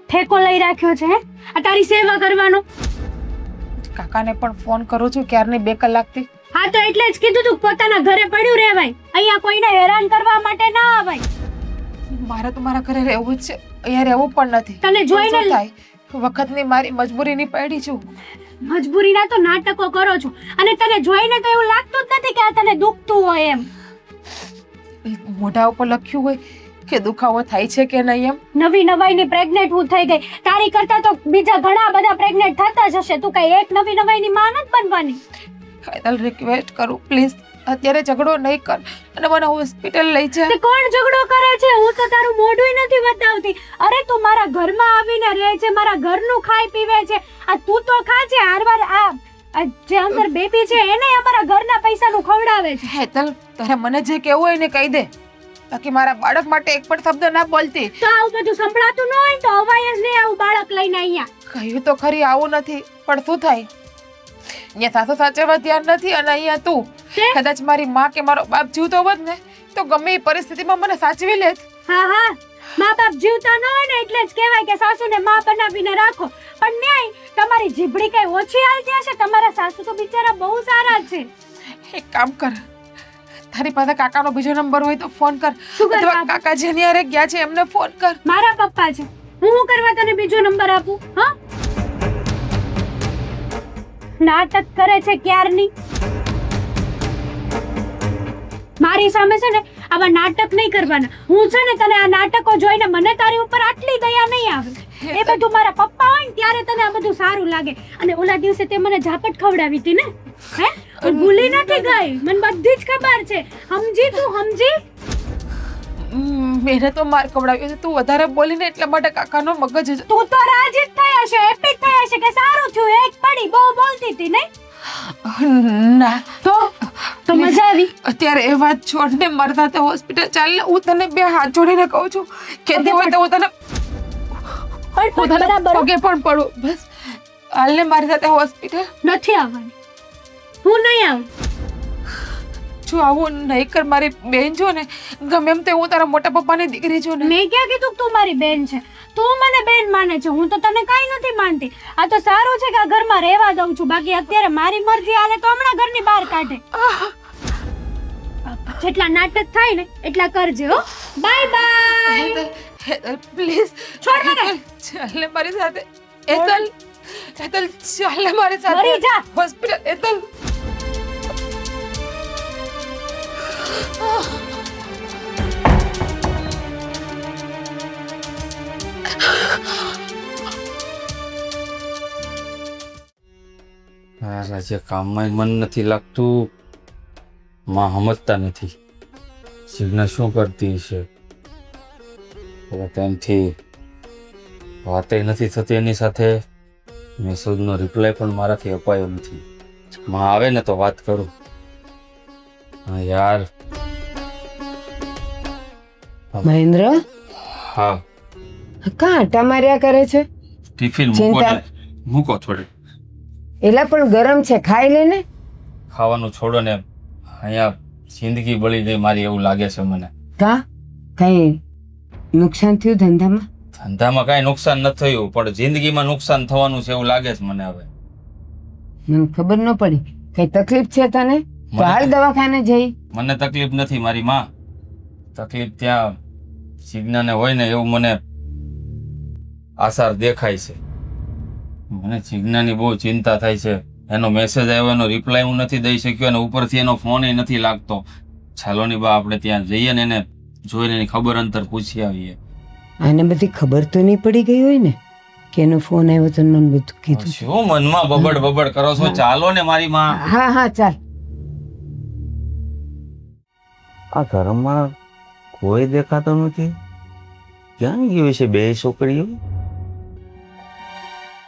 ઠેકો લઈ રાખ્યો છે હે? આ તારી સેવા કરવાનો? કાકાને પણ ફોન કરું છું ક્યારની 2 કલાકથી. હા તો એટલે જ કીધું તું પોતાના ઘરે પડ્યું રહેવાય. અહીંયા કોઈને હેરાન કરવા માટે ના આવાય. મારે તો મારા ઘરે રહેવું જ છે, અહીંયા રહેવું પણ નથી. તને જોઈને શું થાય? વખતની મારી મજબૂરીની પડી છું. મજબૂરીના તો નાટકો કરો છો અને તને જોઈને તો એવું લાગતું જ નથી કે આ તને દુખતું હોય એમ. મોઢા ઉપર લખ્યું હોય કે દુખાવો થાય છે કે નહીં એમ. નવી નવાઈની પ્રેગ્નેન્ટ હું થઈ ગઈ. તારી કરતા તો બીજા ઘણા બધા પ્રેગ્નેન્ટ થતા જ હશે. તું કઈ એક નવી નવાઈની માં નથી બનવાની. હેતલ રિક્વેસ્ટ કરું પ્લીઝ અત્યારે ઝઘડો નહીં કર અને મને હોસ્પિટલ લઈ જા. તે કોણ ઝઘડો કરે છે? હું તો તારું મોઢું નથી બતાવતી. અરે તું મારા ઘરમાં આવીને રહે છે, મારા ઘરનું ખાઈ પીવે છે. આ તું તો ખા છે હારવાર. આ જે અંદર બેબી છે એને અમારા ઘરના પૈસાનું ખવડાવે છે. હેતલ તારે મને જે કહેવું હોય ને કહી દે, બાકી મારા બાળક માટે એક પણ શબ્દ ના બોલતી. તો આવું બધું સંભળાતું ન હોય તો અવાય જ નહીં આવું બાળક લઈને અહીંયા. કહ્યું તો ખરી આવું નથી પણ શું થાય? અહીંયા સાસુ સાચવવા ધ્યાન નથી અને અહીંયા તું. કદાચ મારી માં કે મારો બાપ જીવતો હોત ને તો ગમે એ પરિસ્થિતિમાં મને સાચવી લેત. હા હા, મા બાપ જીવતા ન હોય ને એટલે જ કહેવાય કે સાસુને માં બનાવીને રાખો. પણ ન્યાય તમારી જીભડી કઈ ઓછી હાલતી હશે. તમારા સાસુ તો બિચારા બહુ સારા છે. એક કામ કર, તારી પાસે કાકાનો બીજો નંબર હોય તો ફોન કર. શું કર? અથવા કાકા જેની હારે ગયા છે એમને ફોન કર. મારા પપ્પા છે હું કરવા તને બીજો નંબર આપું? હા, નાટક કરે છે ક્યારની. મારી સામે છે ને આવા નાટક નહીં કરવાના. હું છે ને તને આ નાટકો જોઈને મને તારી ઉપર આટલી દયા નહીં આવે. એ બધું મારા પપ્પા હોય ને ત્યારે તને આ બધું સારું લાગે. અને ઓલા દિવસે તે મને ઝાપટ ખવડાવી હતી ને, હે? હું ભૂલી નથી ગઈ, મને બધી જ ખબર છે. સમજી તું, સમજી? મેને તો માર કવડાવ્યો છે. તું વધારે બોલીને એટલા માટે કાકાનો મગજ જ તું તો રાજી જ થઈ હશે, હેપી થઈ હશે કે સારું થયું એક પડી. બહુ બોલતી હતી નહીં? ના. તો મજા આવી? અત્યારે એ વાત છોડ ને, મારા સાથે હોસ્પિટલ ચાલ ને. હું તને બે હાથ જોડીને કહું છું કે તે હોય તો હું તને બરાબર. પગે પણ પડું. બસ હાલ ને મારી સાથે હોસ્પિટલ. નથી આવવાની, હું નહીં આવું. જો આવું નહીં કર. મારી બેન જો ને, ગમે એમ તે હું તારા મોટા પપ્પાની દીકરી છું ને. મેં ક્યાં કીધું કે તું મારી બેન છે? તું મને બેન માને છે, હું તો તને કાંઈ નથી માનતી. આ તો સારું છે કે આ ઘરમાં રહેવા દઉં છું. બાકી અત્યારે મારી મરજી હાલે તો હમણાં ઘરની બહાર કાઢે. જેટલા નાટક થાય ને એટલા કરજે. હો, બાય બાય. પ્લીઝ છોડ મને. ચાલ ને મારી સાથે. એતલ, એતલ ચાલ ને મારી સાથે મરી જા. હોસ્પિટલ. એતલ આજે કામમાં મન નથી લાગતું. માં સમજતા નથી. જીજ્ઞા શું કરતી છે? તેમથી વાતે નથી થતી એની સાથે. મેસેજનો રિપ્લાય પણ મારાથી અપાયો નથી. માં આવે ને તો વાત કરું. હા યાર. મહેન્દ્ર, હા, કાં આટા માર્યા કરે છે? ટિફિન ચિંતા- મૂકો થોડે. એલા પણ ગરમ છે, ખાઈ લે ને. ખાવાનું છોડો ને. અહીંયા જિંદગી બળી ગઈ મારી એવું લાગે છે મને. કા કઈ નુકસાન થયું ધંધામાં? ધંધામાં કાંઈ નુકસાન નથી થયું, પણ જિંદગીમાં નુકસાન થવાનું છે એવું લાગે છે મને હવે. મને ખબર ન પડી. કઈ તકલીફ છે તને? તો હાલ દવાખાને જઈ. મને તકલીફ નથી મારી માં. તકલીફ ત્યાં જીજ્ઞાને હોય ને એવું મને આસાર દેખાય છે. મને જીજ્ઞાની બહુ ચિંતા થાય છે. એનો મેસેજ આવ્યો, એનો રિપ્લાય હું નથી દઈ શક્યો, અને ઉપરથી એનો ફોન નથી લાગતો. ચાલોની બા આપણે ત્યાં જઈએ ને એને જોઈને એની ખબર અંતર પૂછી આવીએ. આને બધી ખબર તો નહીં પડી ગઈ હોય ને કે એનો ફોન આવ્યો તો મને બધું કીધું? શું મનમાં બબડ કરો છો? ચાલો ને મારી માં. હા હા ચાલ. આ ઘરમાં કોઈ દેખાતો નથી. ક્યાં ગયું છે બે છોકરીઓ?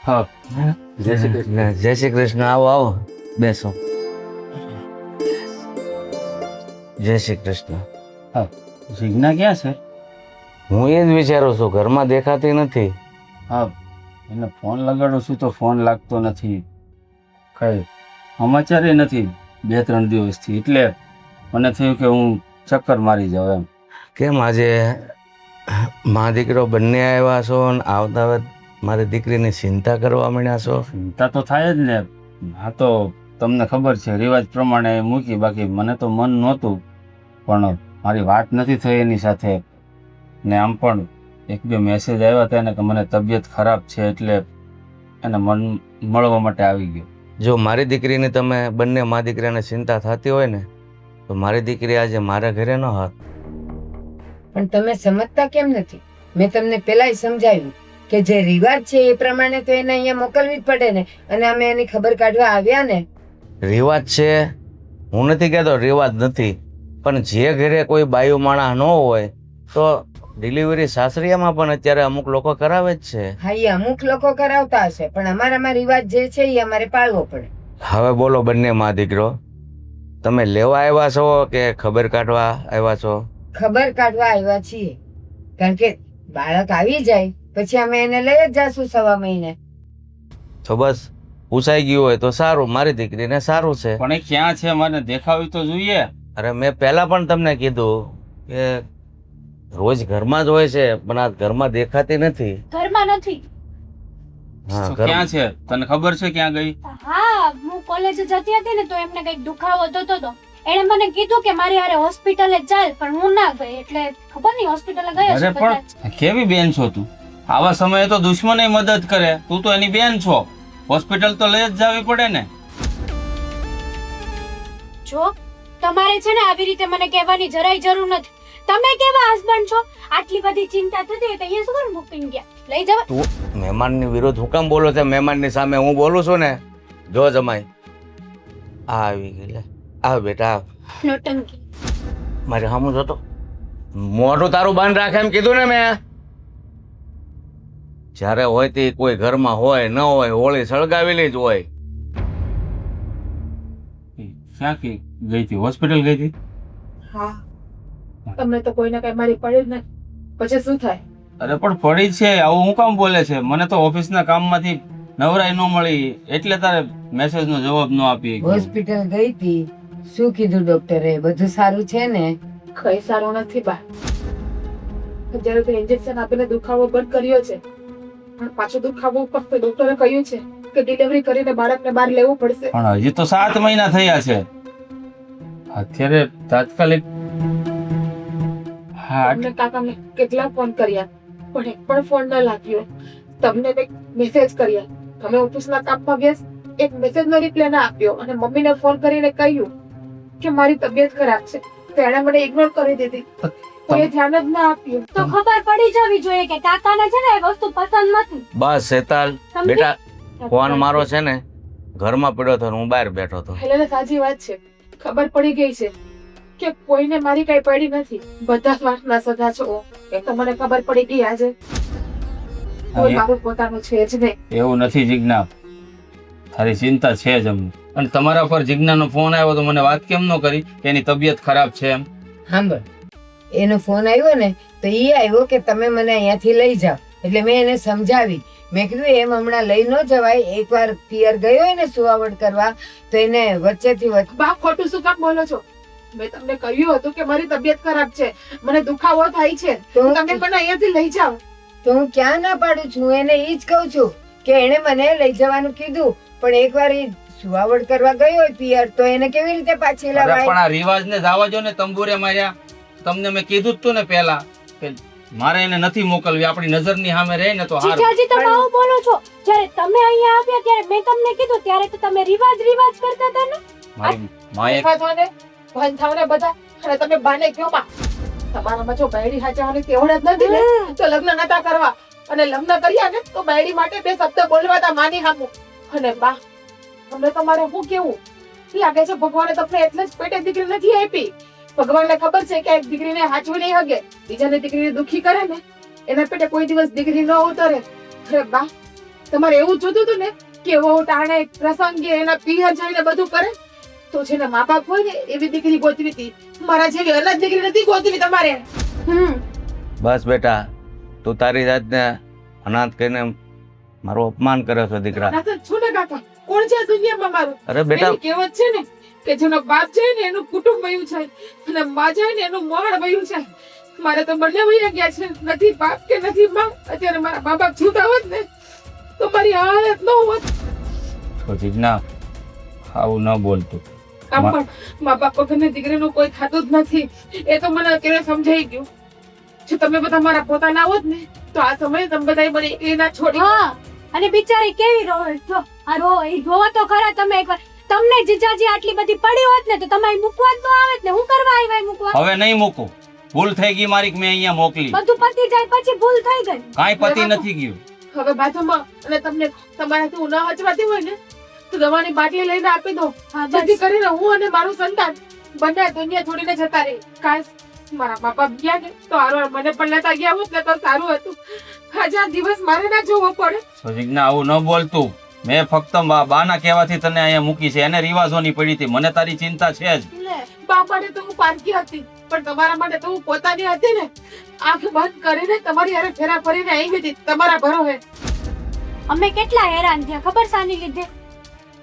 હા, જય શ્રી કૃષ્ણ. જય શ્રી કૃષ્ણ. આવો આવો, બેસો. જય શ્રી કૃષ્ણ. જીજ્ઞા ક્યાં છે? હું એ જ વિચારું છું, ઘરમાં દેખાતી નથી. હા, એને ફોન લગાડું છું તો ફોન લાગતો નથી. કઈ સમાચાર નથી 2-3 દિવસથી. એટલે મને થયું કે હું ચક્કર મારી જાઉં એમ. કેમ આજે મા દીકરો બંને આવ્યા છો ને આવતા મારી દીકરીની ચિંતા કરવા માંડ્યા છો? ચિંતા તો થાય જ ને. હા, તો તમને ખબર છે રિવાજ પ્રમાણે મૂકી. બાકી મને તો મન નહોતું, પણ મારી વાત નથી થઈ એની સાથે. ને આમ પણ 1-2 મેસેજ આવ્યા હતા એને કે મને તબિયત ખરાબ છે, એટલે એને મન મળવા માટે આવી ગયો. જો મારી દીકરીની તમે બંને મા દીકરાને ચિંતા થતી હોય ને તો મારી દીકરી આજે મારા ઘરે ન હોત. પણ તમે સમજતા કેમ નથી? મેં તમને પેલા સમજાવ્યું કે જે રિવાજ છે એ પ્રમાણે તો એને અહીંયા મોકલવી જ પડે ને. અને અમે એની ખબર કાઢવા આવ્યા ને. રિવાજ છે, હું નથી કહેતો રિવાજ નથી, પણ જે ઘરે કોઈ બાયું માણસ ન હોય તો ડિલિવરી સાસરિયામાં પણ અત્યારે અમુક લોકો કરાવે જ છે. હા, એ અમુક લોકો કરાવતા હશે, પણ અમારામાં રિવાજ જે છે એ અમારે પાળવો પડે. હવે બોલો બંને મા દીકરો, તમે લેવા આવ્યા છો કે ખબર કાઢવા આવ્યા છો? ખબર કાઢવા આવ્યા છીએ, કારણ કે બાળક આવી જાય પછી અમે એને લઈ જ જાશું 1.5 મહિને. તો બસ પૂછાઈ ગયું હોય તો સારું, મારી દીકરીને સારું છે. પણ એ ક્યાં છે? મને દેખાવી તો જોઈએ. અરે મેં પહેલા પણ તમને કીધું કે રોજ ઘરમાં જ હોય છે, પણ આ ઘરમાં દેખાતી નથી. ઘરમાં નથી. હા, તો ક્યાં છે? તને ખબર છે ક્યાં ગઈ? હા, હું કોલેજ જતી હતી ને તો એમને કઈક દુખાવો થતો હતો. એણે મને કીધું કે મારી હારે હોસ્પિટલે ચાલ, પણ હું ના ગઈ. એટલે ખબર નહીં હોસ્પિટલે ગઈ હશે અરે કદાચ. પણ કેવી બેન છો તું? આવા સમયે તો દુશ્મને મદદ કરે. તું તો એની બેન છો, હોસ્પિટલ તો લઈ જ જવી પડે ને. જો તમારે છે ને આવી રીતે મને કહેવાની જરાય જરૂર નથી. તમે કેવા હસબન્ડ છો? આટલી બધી ચિંતા થતી હોય તો અહીંયા શું કરવા મૂકીને ગયા? લઈ જવા. તું મહેમાનની વિરુદ્ધ હું કેમ બોલો છે? મહેમાનની સામે હું બોલું છું ને. જો જમાઈ આ આવી ગઈ, લે આવ બેટા આવ. નોટંકી. મારે સામું જોતો, મોઢું તારું બંધ રાખે એમ કીધું ને મેં. જ્યારે હોય તે કોઈ ઘરમાં હોય ન હોય, હોળી સળગાવેલી જ હોય. ક્યાં ગઈ હતી? હોસ્પિટલ ગઈ હતી? હા, તમને તો કોઈને કઈ મારી પડી જ નથી, પછી શું થાય? અરે પણ પડી છે, આવું હું કામ બોલે છે? મને તો ઓફિસના કામમાંથી નવરાઈ ન મળી એટલે તારે મેસેજનો જવાબ ન આપી. હોસ્પિટલ ગઈ હતી, શું કીધું ડોક્ટરે? બધું સારું છે ને? કઈ સારું નથી બા. અત્યારે તો ઇન્જેક્શન આપીને દુખાવો બંધ કર્યો છે, પણ પાછો દુખાવો ઉપર તો ડોક્ટરે કહ્યું છે કે ડિલિવરી કરીને બાળકને બહાર લેવું પડશે. પણ હજી તો 7 મહિના થયા છે. અત્યારે તાત્કાલિક હા તમને કાકાને કેટલા ફોન કર્યા પણ એક પણ ફોન ન લાગ્યો. તમને મેં મેસેજ કર્યા, તમે ઓફિસના કામમાં વ્યસ્ત, એક મેસેજનો રિપ્લાય ના આપ્યો અને મમ્મીને ફોન કરીને કહ્યું કે મારી તબિયત ખરાબ છે, તો એણે મને ઇગ્નોર કરી દીધી. કોઈ ધ્યાન જ ના આપ્યું. તો ખબર પડી જવી જોઈએ કે કાકાને છે ને એ વસ્તુ પસંદ નથી. બસ શેતાલ સમજી? બેટા, ફોન મારો છે ને ઘરમાં પડ્યો હતો, હું બહાર બેઠો હતો. હેલેને સાચી વાત છે, ખબર પડી ગઈ છે કે કોઈને મારી કઈ પડી નથી. બધા સ્વાર્થના સગા છો, એ તો મને ખબર પડી ગઈ આજે. કોઈ મારું પોતાનું છે જ નહીં. એવું નથી જિજ્ઞા, તારી ચિંતા છે જ અમને. અને તમારા પર જિજ્ઞાનો ફોન આવ્યો તો મને વાત કેમ ન કરી કે એની તબિયત ખરાબ છે એમ? સાંભળ, એનો ફોન આવ્યો ને તો એ આવ્યો કે તમે મને અહીંયાથી લઈ જાઓ. એટલે મેં એને સમજાવી, મેં કીધું એમ હમણાં લઈ ન જવાય, એકવાર પિયર ગયો હોય ને સુવાવડ કરવા તો એને વચ્ચેથી બા ખોટું શું કામ બોલો છો? મેં તમને કહ્યું હતું કે મારી તબિયત ખરાબ છે, મને દુખાવો થાય છે, તો તમે મને અહીંયાથી લઈ જાઓ. તો હું ક્યાં ના પાડું છું? એને ઈ જ કહું છું કે એને મને લઈ જવાનું કીધું, પણ એકવાર ઈ સુવાવડ કરવા ગયો હોય પિયર તો એને કેવી રીતે પાછી અરે પણ લાવાય? આ રિવાજને જવા જો ને, તંબુરે માર્યા. તમને મેં કીધું જ તું ને પહેલા કે મારે એને નથી મોકલવી, આપણી નજરની સામે રહે ને તો હારું. જીજાજી તમે આવું બોલો છો? જ્યારે તમે અહીંયા આવ્યા ત્યારે મેં તમને કીધું ત્યારે તો તમે રિવાજ કરતા હતા ને. મારી માએ ભેગા થાઓ ને, ભાન થાઓ ને બધા, અને તમે બાને કયો માં તમારામાં જો બાયડી હાચવાની તેવડ જ નથી ને તો લગ્ન નતા કરવા, અને લગ્ન કર્યા ને તો બાયડી માટે 2 શબ્દ બોલવા તા માની હામું. અને બા તમને તમારે શું કેવું લાગે છે? ભગવાને તમને એટલે જ પેટે દીકરી નથી આપી. ભગવાનને ખબર છે કે એક દીકરીને હાચવી નહીં હગે, બીજાની દીકરીને દુખી કરે ને એના પેટે કોઈ દિવસ દીકરી ન ઉતરે. અરે બા તમારે એવું જોતું હતું ને કે વહુ ટાણે પ્રસંગે એના પિયર જઈને બધું કરે, તો જેને મા બાપ હોય ને એવી દીકરી ગોતવી હતી. મારા જેવી અનાથ દીકરી નથી ગોતવી તમારે. બસ બેટા, તું તારી જાતને અનાથ કહીને મારું અપમાન કરે છે દીકરા. અનાથ જ છું ને કાકા, કોણ છે આ દુનિયામાં મારું? અરે બેટા, એની કહેવત છે ને કે જેનો બાપ જાય ને એનું કુટુંબ વયું છે, અને મા જાય ને એનું મોહણ વયું છે. મારે તો બંને વયા ગયા છે, નથી બાપ કે નથી મા. અત્યારે મારા મા બાપ છૂટા હોત ને તો મારી હાલત ન હોત. તો જિજ્ઞા આવું ન બોલતું. આમ પણ મા બાપ વગરની દીકરીનું કોઈ થતું જ નથી, એ તો મને અત્યારે સમજાઈ ગયું. જો તમે બધા મારા પોતાના હોત ને તો આ સમયે તમે બધા મને એકલી ના છોડી. હા, અને બિચારી કેવી રોવે જો. આ રો એ જોવો તો ખરા તમે એકવાર. તમને જીજાજી આટલી બધી પડી હોત ને તો તમારે મૂકવા જ ન આવે ને. હું કરવા આવ્યા મૂકવા? હવે નહીં મૂકું, ભૂલ થઈ ગઈ મારી કે મેં અહીંયા મોકલી. બધું પતી જાય પછી ભૂલ થઈ ગઈ. કાંઈ પતિ નથી ગયું. હવે બાજુમાં અને તમને તમારાથી હું ન હચવાતી હોય ને તો દવાની બાટલી લઈને આપી દો, જેથી કરીને હું અને મારું સંતાન બંને દુનિયા છોડીને જતા રહી. કાશ મારા મા બાપ ગયા ને તો હારો મને પણ લેતા ગયા હોત ને તો સારું હતું. આજે આ દિવસ મારે ના જોવો પડે. તો જિજ્ઞા આવું ન બોલતું. મેં ફક્ત બાના કહેવાથી તને અહીંયા મૂકી છે, એને રિવાજોની પડી હતી. મને તારી ચિંતા છે જ. બા માટે તો હું પારકી હતી, પણ તમારા માટે તો હું પોતાની હતી ને. આંખ બંધ કરીને તમારી હારે ફેરા ફરીને આવી હતી તમારા ભરોસે. અમે કેટલા હેરાન થયા ખબર સાની લીધે.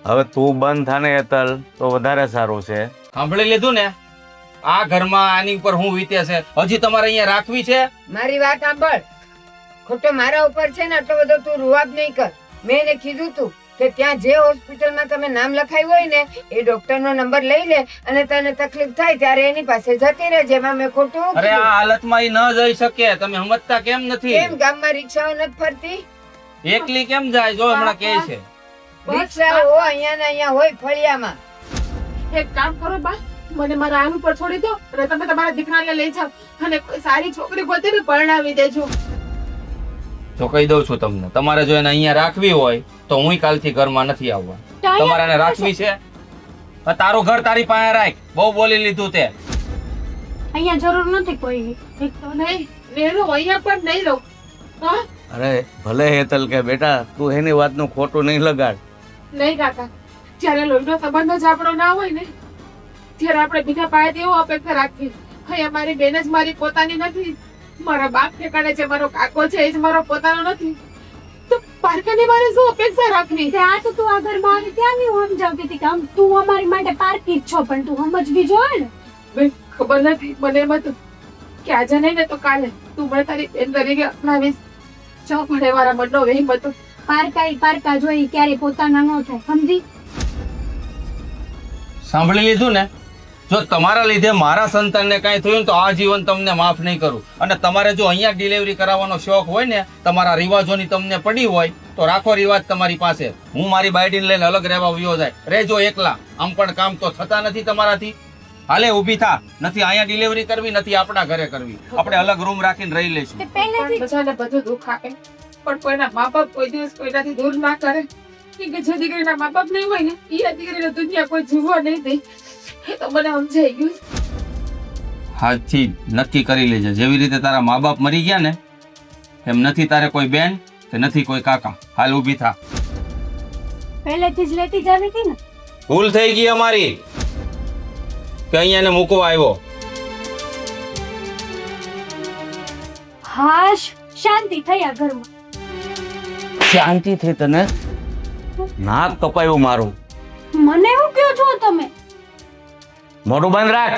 હવે તું બંધ થાને હેતલ તો વધારે સારું છે. સાંભળી લીધું ને? આ ઘરમાં આની ઉપર હું વીતે છે, હજી તમારે અહીંયા રાખવી છે? મારી વાત સાંભળ, ખોટો મારા ઉપર છે ને આટલો બધો તું રૂવાબ નહીં કર. મેં એને કીધું તું કે ત્યાં જે હોસ્પિટલમાં તમે નામ લખાયું હોય ને એ ડોક્ટરનો નંબર લઈ લે અને તને તકલીફ થાય ત્યારે એની પાસે જતી રહે. જેમાં મેં ખોટું અરે આ કીધું? હાલતમાં ઈ ન જઈ શકે, તમે સમજતા કેમ નથી? કેમ ગામમાં રિક્ષાઓ નથી ફરતી? એકલી કેમ જાય? જો હમણાં કહે છે. રિક્ષાઓ અહીંયા ને અહીંયા હોય ફળિયામાં. એક કામ કરો બા, મને મારા આન ઉપર છોડી દો અને તમે તમારા દીકરાને લઈ જાઓ અને કોઈ સારી છોકરી ગોતીને પરણાવી દેજો. તો કહી દઉં છું તમને, તમારે જો એને અહીંયા રાખવી હોય તો હું કાલથી ઘરમાં નથી આવવા. તો અહીંયા તમારે એને રાખવી છે? હવે તારું ઘર તારી પાસે રાખ, બહુ બોલી લીધું તે. અહીંયા જરૂર નથી કોઈ. એક તો નહીં ને રહો, અહીંયા પણ નહીં રહું. હા અરે ભલે હેતલ કે બેટા તું એની વાતનું ખોટું નહીં લગાડ. નહીં કાકા, જ્યારે લોહીનો સંબંધ જ આપણો ના હોય ને ત્યારે આપણે બીજા પાસે એવો અપેક્ષા રાખવી. અહીંયા મારી બેન જ મારી પોતાની નથી, મારા બાપ ઠેકાણે છે, મારો કાકો છે એ જ મારો પોતાનો નથી, તો પારકાની મારે શું અપેક્ષા રાખવી? આ તો તું આ ઘરમાં આવી ત્યાંની હું સમજાવતી હતી કે આમ તું અમારી માટે પારકી જ છો, પણ તું સમજવી જોઈએ ને. બેન ખબર નથી, મને એમ હતું કે આજે નહીં ને તો કાલે તું મને તારી બેન તરીકે અપનાવીશ. જો મને મારા મનનો વહેમ હતો. પારકા જોઈ ક્યારે પોતાના ન થાય, સમજી? સાંભળી લીધું ને? જો તમારા લીધે મારા સંતાનને કાંઈ થયું ને તો આ જીવન તમને માફ નહીં કરું. અને તમારે જો અહીંયા ડિલિવરી કરાવવાનો શોખ હોય ને, તમારા રિવાજોની તમને પડી હોય તો રાખો રિવાજ તમારી પાસે. હું મારી બાયડીને લઈને અલગ રહેવા વયો જાય, રહેજો એકલા. આમ પણ કામ તો થતા નથી તમારાથી. હાલે ઊભી થા, નથી અહીંયા ડિલિવરી કરવી, નથી આપણા ઘરે કરવી. આપણે અલગ રૂમ રાખીને રહી લઈશું. તે પહેલેથી જ બધાને બધું દુઃખ આપે પણ કોઈના મા બાપ કોઈ દિવસ કોઈનાથી દૂર ના કરે. કેમ કે જે દીકરીના મા બાપ નહીં હોય ને એ દીકરીને દુનિયા કોઈ જીવવા નહીં દે. એ તો મને સમજાઈ ગયું. હાથથી નક્કી કરી લેજે, જેવી રીતે તારા મા બાપ મરી ગયા ને એમ નથી તારે કોઈ બેન કે નથી કોઈ કાકા. હાલ ઊભી થા. પહેલેથી જ લેતી જ આવી હતી ને. ભૂલ થઈ ગઈ અમારી કે અહીંયા ને મૂકવા આવ્યો. હાશ, શાંતિ થઈ આ ઘરમાં. શાંતિ થઈ તને? નાક કપાયું મારું. મને શું કહો છો તમે? મોઢું બંધ રાખ.